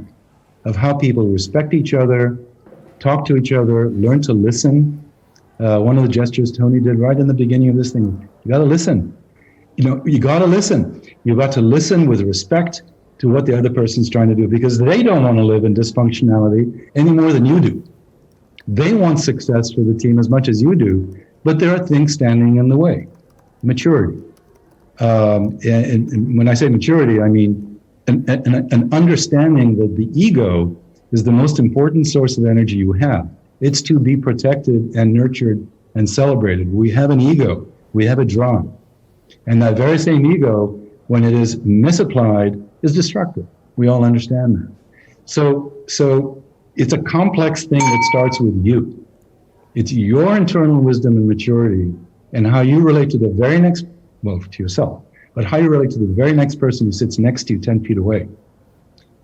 of how people respect each other, talk to each other, learn to listen. One of the gestures Tony did right in the beginning of this thing, you got to listen. You got to listen. You got to listen with respect to what the other person's trying to do, because they don't want to live in dysfunctionality any more than you do. They want success for the team as much as you do, but there are things standing in the way. Maturity. And when I say maturity, I mean an understanding that the ego is the most important source of energy you have. It's to be protected and nurtured and celebrated. We have an ego. We have a drive. And that very same ego, when it is misapplied, is destructive. We all understand that. So it's a complex thing that starts with you. It's your internal wisdom and maturity and how you relate to the very next, well, to yourself, but how you relate to the very next person who sits next to you 10 feet away.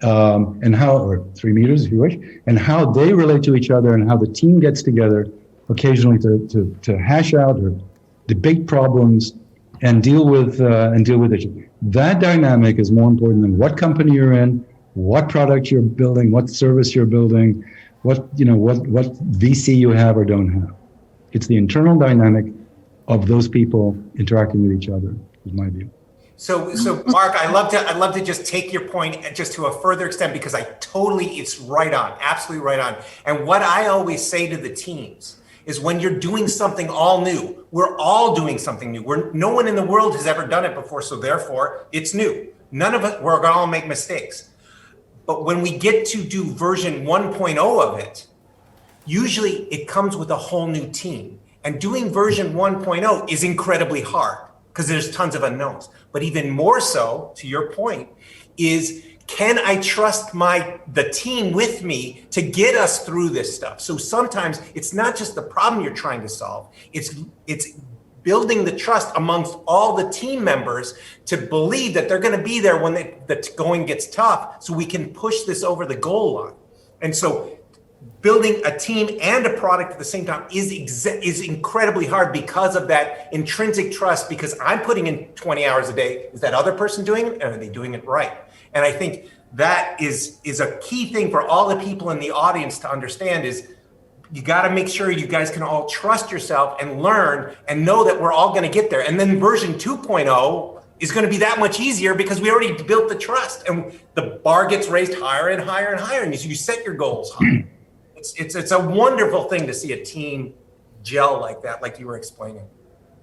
And how, or 3 meters if you wish, and how they relate to each other, and how the team gets together occasionally to hash out or debate problems and deal with issues. That dynamic is more important than what company you're in, what product you're building, what service you're building, what VC you have or don't have. It's the internal dynamic of those people interacting with each other, is my view. So Marc, I'd love to just take your point just to a further extent, because it's right on, absolutely right on. And what I always say to the teams is, when you're doing something all new, we're all doing something new. No one in the world has ever done it before, so therefore it's new. None of us, we're gonna all make mistakes. But when we get to do version 1.0 of it, usually it comes with a whole new team. And doing version 1.0 is incredibly hard, because there's tons of unknowns. But even more so, to your point, is can I trust the team with me to get us through this stuff? So sometimes it's not just the problem you're trying to solve, it's building the trust amongst all the team members to believe that they're going to be there when the going gets tough, so we can push this over the goal line. And so building a team and a product at the same time is incredibly hard because of that intrinsic trust, because I'm putting in 20 hours a day. Is that other person doing it? And are they doing it right? And I think that is a key thing for all the people in the audience to understand is you got to make sure you guys can all trust yourself and learn and know that we're all going to get there. And then version 2.0 is going to be that much easier because we already built the trust and the bar gets raised higher and higher and higher. And you set your goals high. It's a wonderful thing to see a team gel like that, like you were explaining.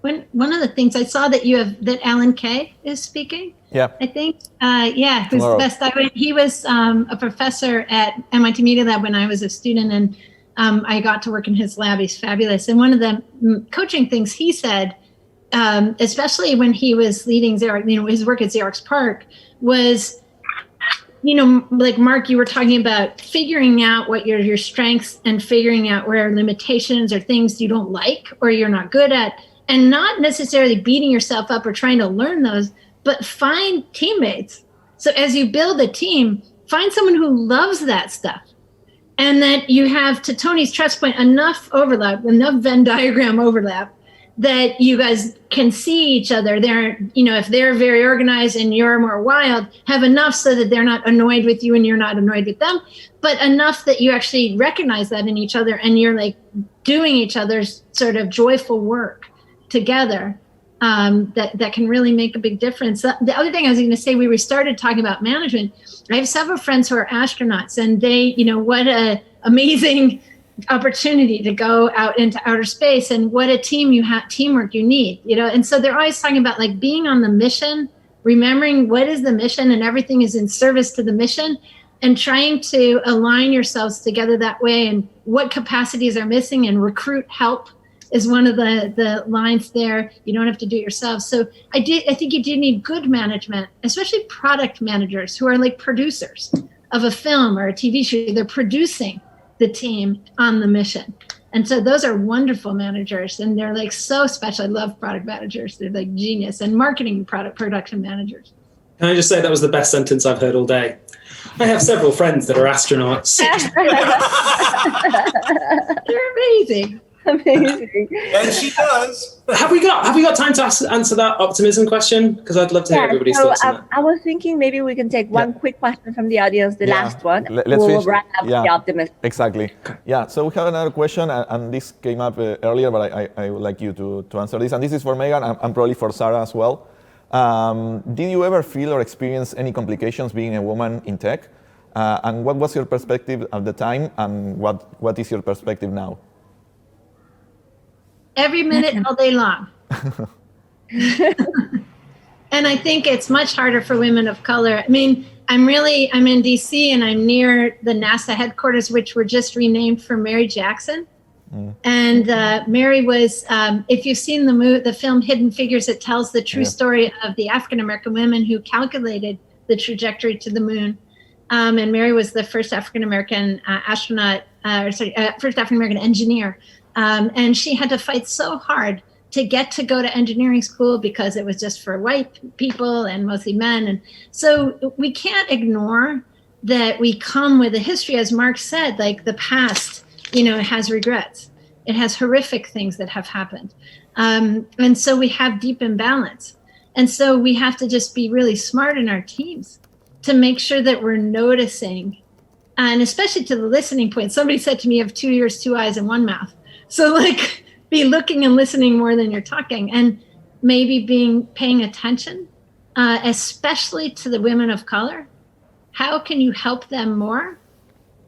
One of the things I saw that Alan Kay is speaking. Yeah. I think, who's the best. He was a professor at MIT Media Lab when I was a student, and I got to work in his lab. He's fabulous. And one of the coaching things he said, especially when he was leading Xerox, his work at Xerox PARC was, like Mark, you were talking about figuring out what your strengths and figuring out where limitations or things you don't like or you're not good at, and not necessarily beating yourself up or trying to learn those, but find teammates. So as you build a team, find someone who loves that stuff. And that you have, to Tony's trust point, enough overlap, enough Venn diagram overlap that you guys can see each other. They're, if they're very organized and you're more wild, have enough so that they're not annoyed with you and you're not annoyed with them, but enough that you actually recognize that in each other and you're like doing each other's sort of joyful work together. That can really make a big difference. The other thing I was going to say, we started talking about management. I have several friends who are astronauts, and they, what a amazing opportunity to go out into outer space, and what a teamwork you need, and so they're always talking about like being on the mission, remembering what is the mission, and everything is in service to the mission, and trying to align yourselves together that way, and what capacities are missing, and recruit help is one of the lines there. You don't have to do it yourself. So I think you do need good management, especially product managers who are like producers of a film or a TV show. They're producing the team on the mission. And so those are wonderful managers, and they're like so special. I love product managers. They're like genius, and marketing production managers. Can I just say that was the best sentence I've heard all day? I have several friends that are astronauts. You're amazing. Amazing. And she does. Have we got time to answer that optimism question? Because I'd love to hear everybody's thoughts on that. I was thinking maybe we can take one quick question from the audience, the last one. Let's we'll wrap up the optimism. Exactly. Yeah, so we have another question, and this came up earlier, but I would like you to answer this. And this is for Megan and probably for Sarah as well. Did you ever feel or experience any complications being a woman in tech? And what was your perspective at the time, and what is your perspective now? Every minute, all day long. And I think it's much harder for women of color. I mean, I'm in DC, and I'm near the NASA headquarters, which were just renamed for Mary Jackson. And Mary was, if you've seen the film Hidden Figures, it tells the true story of the African-American women who calculated the trajectory to the moon. And Mary was the first African-American first African-American engineer. And she had to fight so hard to get to go to engineering school because it was just for white people and mostly men. And so we can't ignore that we come with a history, as Mark said, like the past, it has regrets. It has horrific things that have happened. And so we have deep imbalance. And so we have to just be really smart in our teams to make sure that we're noticing, and especially to the listening point. Somebody said to me, you have 2 ears, 2 eyes, and 1 mouth. So like be looking and listening more than you're talking, and maybe paying attention, especially to the women of color. How can you help them more?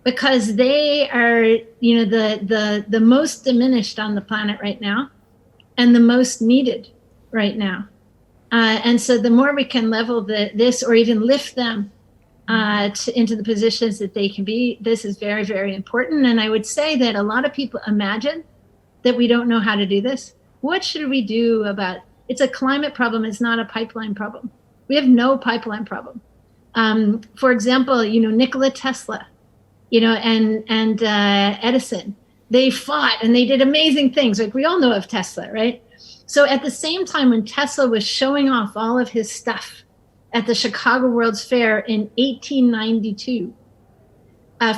Because they are, the most diminished on the planet right now, and the most needed right now. And so the more we can level this or even lift them into the positions that they can be, this is very, very important. And I would say that a lot of people imagine that we don't know how to do this. What should we do about It's a climate problem. It's not a pipeline problem. We have no pipeline problem. For example, Nikola Tesla, and Edison, they fought and they did amazing things. Like we all know of Tesla, right? So at the same time when Tesla was showing off all of his stuff at the Chicago World's Fair in 1892,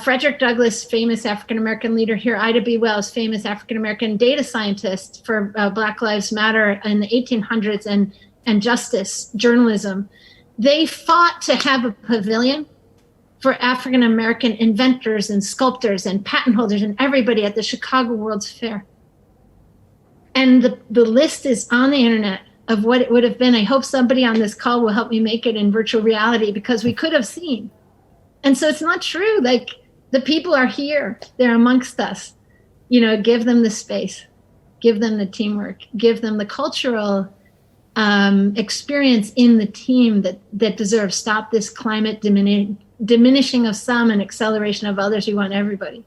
Frederick Douglass, famous African-American leader here, Ida B. Wells, famous African-American data scientist for Black Lives Matter in the 1800s and justice, journalism, they fought to have a pavilion for African-American inventors and sculptors and patent holders and everybody at the Chicago World's Fair. And the list is on the internet of what it would have been. I hope somebody on this call will help me make it in virtual reality because we could have seen. And so it's not true. Like the people are here, they're amongst us, give them the space, give them the teamwork, give them the cultural experience in the team that deserves. Stop this climate diminishing of some and acceleration of others. We want everybody.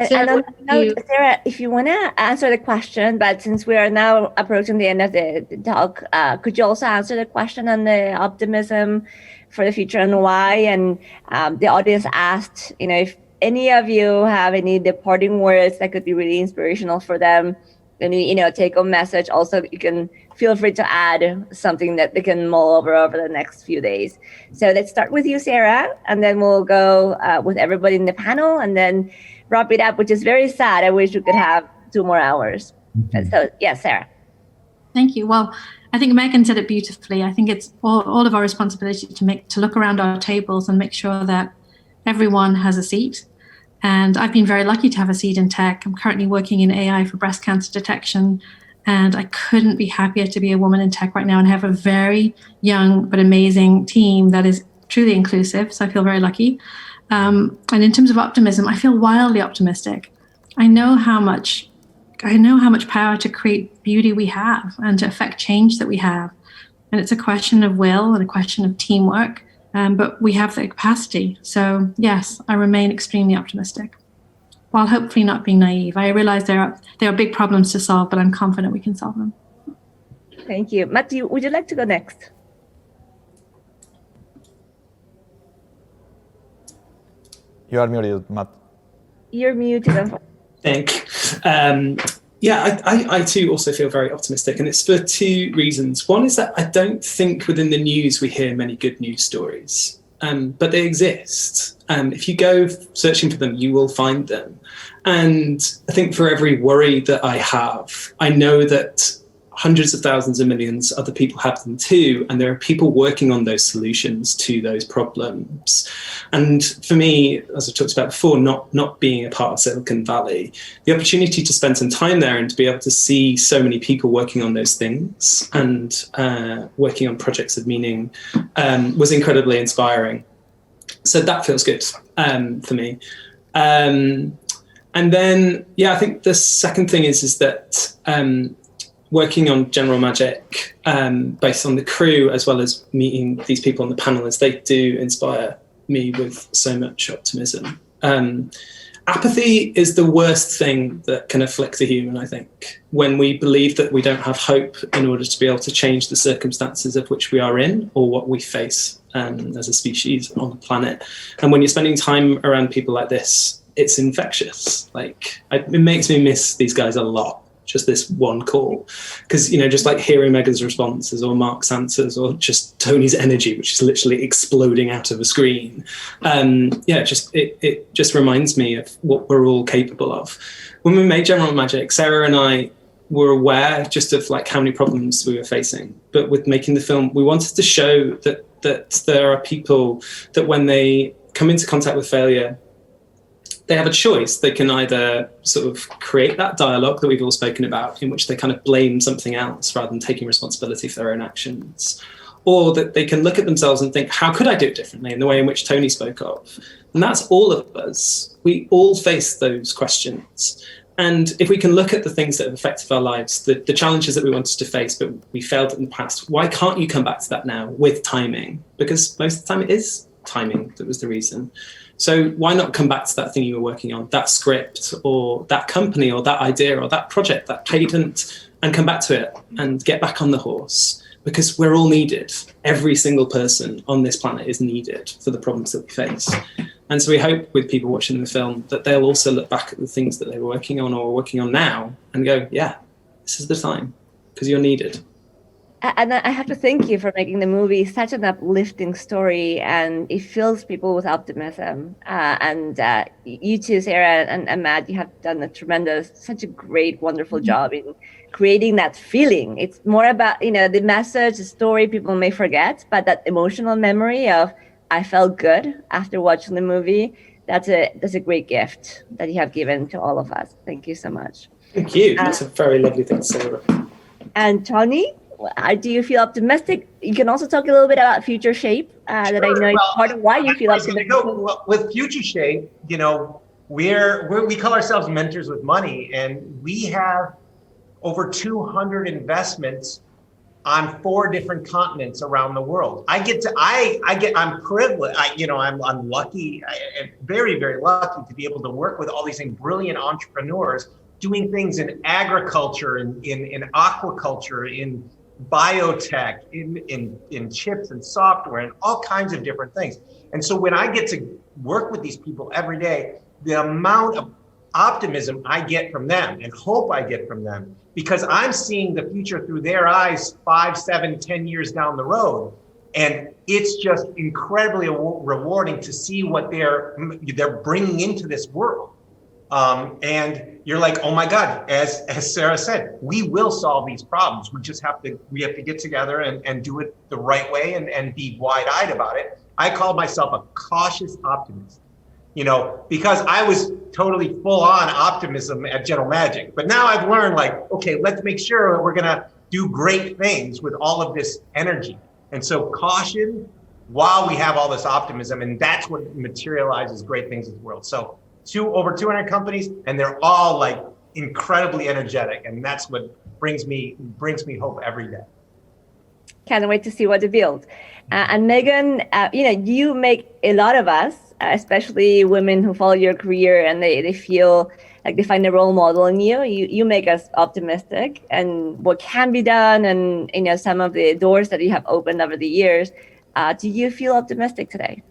Sarah, Sarah, if you want to answer the question, but since we are now approaching the end of the talk, could you also answer the question on the optimism for the future and why? And the audience asked, if any of you have any departing words that could be really inspirational for them, any, take-home message. Also, you can feel free to add something that they can mull over the next few days. So let's start with you, Sarah, and then we'll go with everybody in the panel and then wrap it up, which is very sad. I wish we could have 2 more hours. So, yes, Sarah. Thank you. Well, I think Megan said it beautifully. I think it's all of our responsibility to look around our tables and make sure that everyone has a seat. And I've been very lucky to have a seat in tech. I'm currently working in AI for breast cancer detection. And I couldn't be happier to be a woman in tech right now and have a very young but amazing team that is truly inclusive. So I feel very lucky. And in terms of optimism, I feel wildly optimistic. I know how much power to create beauty we have and to affect change that we have. And it's a question of will and a question of teamwork. But we have the capacity. So yes, I remain extremely optimistic, while hopefully not being naive. I realize there are big problems to solve, but I'm confident we can solve them. Thank you. Matt, would you like to go next? You are muted, Matt. You're muted. I too also feel very optimistic, and it's for 2 reasons. One is that I don't think within the news we hear many good news stories, but they exist. If you go searching for them, you will find them. And I think for every worry that I have, I know that hundreds of thousands of millions other people have them too, and there are people working on those solutions to those problems. And for me, as I talked about before, not being a part of Silicon Valley, the opportunity to spend some time there and to be able to see so many people working on those things and working on projects of meaning was incredibly inspiring. So that feels good for me. And then, I think the second thing is that working on General Magic, based on the crew, as well as meeting these people on the panel, as they do inspire me with so much optimism. Apathy is the worst thing that can afflict a human, I think, when we believe that we don't have hope in order to be able to change the circumstances of which we are in or what we face as a species on the planet. And when you're spending time around people like this, it's infectious. It makes me miss these guys a lot. Just this one call, because just like hearing Megan's responses or Mark's answers or just Tony's energy, which is literally exploding out of a screen, it just reminds me of what we're all capable of. When we made General Magic, Sarah and I were aware just of how many problems we were facing, but with making the film, we wanted to show that there are people that when they come into contact with failure, they have a choice. They can either sort of create that dialogue that we've all spoken about, in which they kind of blame something else rather than taking responsibility for their own actions, or that they can look at themselves and think, how could I do it differently, in the way in which Tony spoke of? And that's all of us. We all face those questions. And if we can look at the things that have affected our lives, the challenges that we wanted to face, but we failed in the past, why can't you come back to that now with timing? Because most of the time it is timing that was the reason. So why not come back to that thing you were working on, that script or that company or that idea or that project, that patent, and come back to it and get back on the horse, because we're all needed. Every single person on this planet is needed for the problems that we face. And so we hope with people watching the film that they'll also look back at the things that they were working on or are working on now and go, yeah, this is the time, because you're needed. And I have to thank you for making the movie such an uplifting story, and it fills people with optimism. And you too, Sarah and Matt, you have done such a great, wonderful job in creating that feeling. It's more about, the message, the story people may forget, but that emotional memory of, I felt good after watching the movie. That's a great gift that you have given to all of us. Thank you so much. Thank you. That's a very lovely thing to say. And Tony, do you feel optimistic? You can also talk a little bit about Future Shape, that I know is part of why you feel optimistic. With Future Shape, we call ourselves Mentors with Money, and we have over 200 investments on 4 different continents around the world. I'm privileged. I'm lucky, very, very lucky to be able to work with all these brilliant entrepreneurs doing things in agriculture, in aquaculture, in biotech, in chips and software, and all kinds of different things. And so when I get to work with these people every day, the amount of optimism I get from them and hope I get from them, because I'm seeing the future through their eyes 5, 7, 10 years down the road. And it's just incredibly rewarding to see what they're bringing into this world. And you're like, oh my God, as Sarah said, we will solve these problems. We have to get together and do it the right way and be wide-eyed about it. I call myself a cautious optimist, because I was totally full on optimism at General Magic. But now I've learned, okay, let's make sure we're gonna do great things with all of this energy. And so caution while we have all this optimism, and that's what materializes great things in the world. So over 200 companies, and they're all incredibly energetic, and that's what brings me hope every day. Can't wait to see what they build. And Megan, you make a lot of us, especially women who follow your career, and they feel like they find a role model in you. You make us optimistic, and what can be done, and some of the doors that you have opened over the years. Do you feel optimistic today?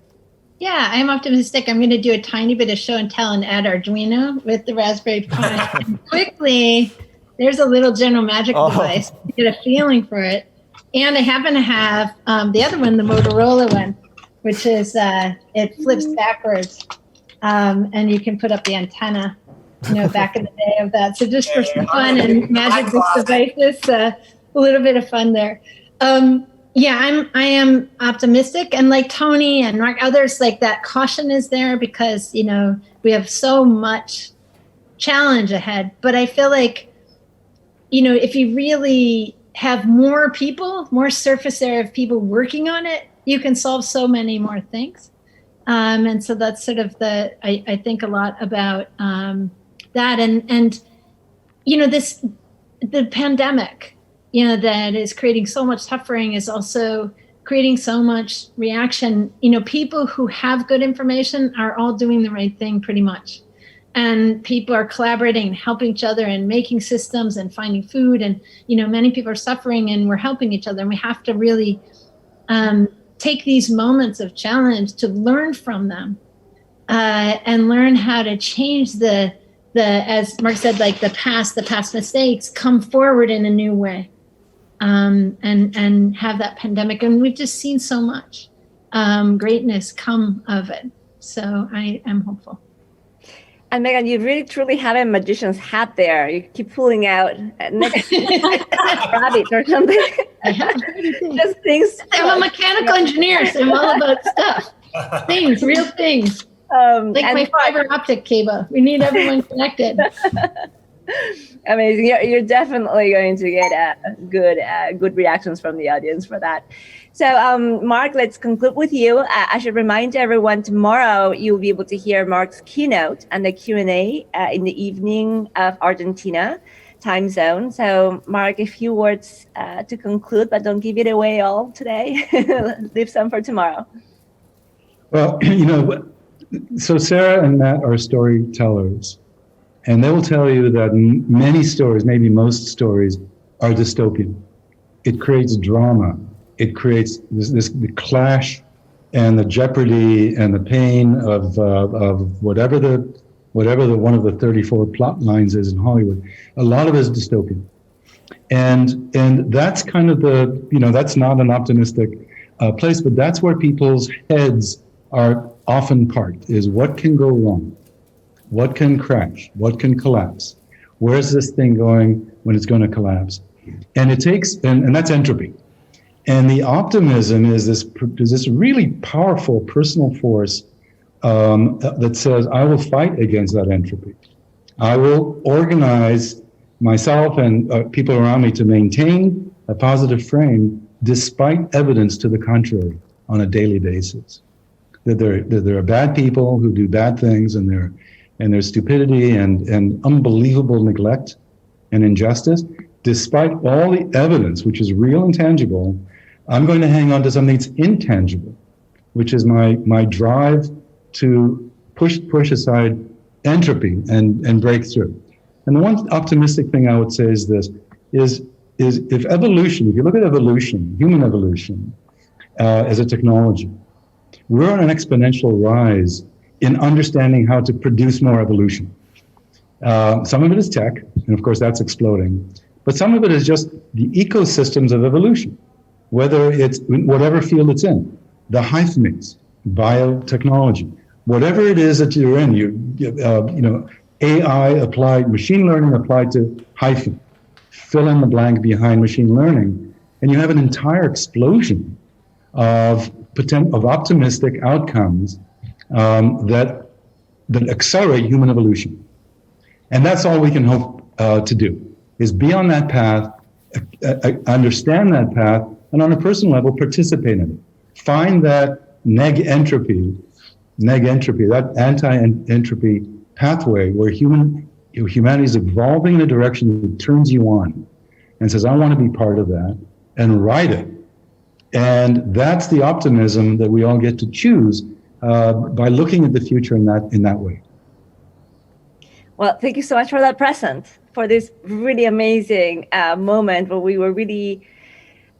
Yeah, I'm optimistic. I'm going to do a tiny bit of show and tell and add Arduino with the Raspberry Pi. And quickly, there's a little General Magic device to get a feeling for it. And I happen to have the other one, the Motorola one, which is it flips backwards, and you can put up the antenna. Back in the day of that. So just for some fun and magic with devices, a little bit of fun there. I am optimistic, and like Tony and Mark, others, that caution is there because we have so much challenge ahead. But I feel like if you really have more people, more surface area of people working on it, you can solve so many more things. And so that's sort of I think a lot about that, and the pandemic. That is creating so much suffering is also creating so much reaction. People who have good information are all doing the right thing pretty much. And people are collaborating and helping each other and making systems and finding food. And, many people are suffering and we're helping each other. And we have to really take these moments of challenge to learn from them and learn how to change the as Mark said, the past mistakes, come forward in a new way. And have that pandemic. And we've just seen so much greatness come of it. So I am hopeful. And Megan, you really truly have a magician's hat there. You keep pulling out next rabbit or something. I have just things. I'm a mechanical engineer, so I'm all about stuff. Things, real things. My fiber optic cable. We need everyone connected. Amazing. You're definitely going to get good reactions from the audience for that. So, Mark, let's conclude with you. I should remind everyone, tomorrow you'll be able to hear Mark's keynote and the Q&A in the evening of Argentina time zone. So, Mark, a few words to conclude, but don't give it away all today. Leave some for tomorrow. Well, So Sarah and Matt are storytellers, and they will tell you that many stories, maybe most stories, are dystopian. It creates drama. It creates the clash and the jeopardy and the pain of whatever one of the 34 plot lines is in Hollywood. A lot of it is dystopian, and that's kind of that's not an optimistic place, but that's where people's heads are often parked. Is what can go wrong, what can crash, what can collapse, where's this thing going when it's going to collapse, and it takes and that's entropy. And the optimism is this really powerful personal force that says, I will fight against that entropy. I will organize myself and people around me to maintain a positive frame despite evidence to the contrary on a daily basis. That there are bad people who do bad things, and there's stupidity and unbelievable neglect and injustice. Despite all the evidence, which is real and tangible, I'm going to hang on to something that's intangible, which is my drive to push aside entropy and break through. And the one optimistic thing I would say is this, is if you look at evolution, human evolution, as a technology, we're on an exponential rise in understanding how to produce more evolution. Some of it is tech, and of course that's exploding, but some of it is just the ecosystems of evolution. Whether it's whatever field it's in, the hyphenates, biotechnology, whatever it is that you're in, AI applied, machine learning applied to hyphen, fill in the blank behind machine learning, and you have an entire explosion of optimistic outcomes that accelerate human evolution. And that's all we can hope to do, is be on that path, understand that path, and on a personal level, participate in it. Find that neg entropy, that anti-entropy pathway where humanity is evolving in a direction that turns you on and says, I want to be part of that, and ride it. And that's the optimism that we all get to choose by looking at the future in that way. Well, thank you so much for that present, for this really amazing moment where we were really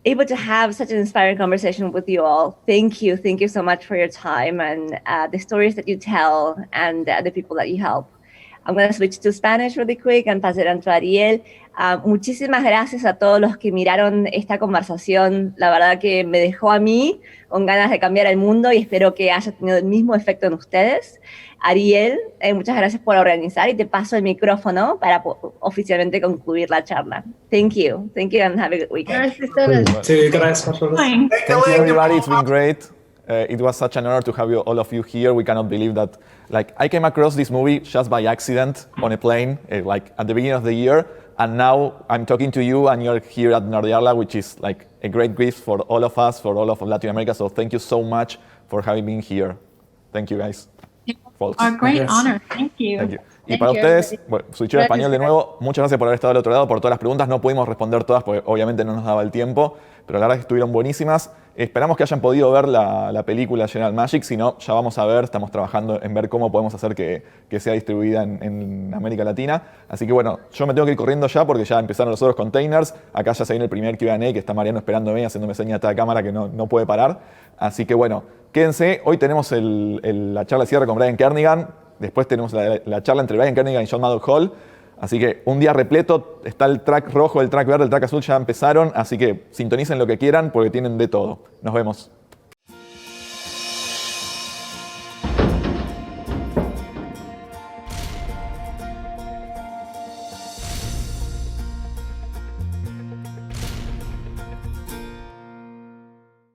able to have such an inspiring conversation with you all. Thank you so much for your time and the stories that you tell and the people that you help. I'm going to switch to Spanish really quick and pass it on to Ariel. Muchísimas gracias a todos los que miraron esta conversación. La verdad que me dejó a mí con ganas de cambiar el mundo y espero que haya tenido el mismo efecto en ustedes. Ariel, muchas gracias por organizar y te paso el micrófono para oficialmente concluir la charla. Thank you and have a good weekend. Gracias. Thank you, everybody. It's been great. It was such an honor to have all of you here. We cannot believe that. I came across this movie just by accident on a plane, at the beginning of the year, and now I'm talking to you, and you're here at Nerdearla, which is a great gift for all of us, for all of Latin America. So thank you so much for having been here. Thank you, guys. A great honor. Thank you. Thank you. Y para ustedes, switcho a español de nuevo, muchas gracias por haber estado al otro lado, por todas las preguntas. No pudimos responder todas porque obviamente no nos daba el tiempo, pero la verdad es que estuvieron buenísimas. Esperamos que hayan podido ver la película General Magic, si no, ya vamos a ver, estamos trabajando en ver cómo podemos hacer que sea distribuida en América Latina. Así que bueno, yo me tengo que ir corriendo ya porque ya empezaron los otros containers. Acá ya se viene el primer Q&A que está Mariano esperándome, haciéndome señas a toda cámara que no puede parar. Así que bueno, quédense. Hoy tenemos la charla de cierre con Brian Kernighan. Después tenemos la charla entre Brian Kernighan y John Maddock Hall. Así que un día repleto, está el track rojo, el track verde, el track azul ya empezaron. Así que sintonicen lo que quieran porque tienen de todo. Nos vemos.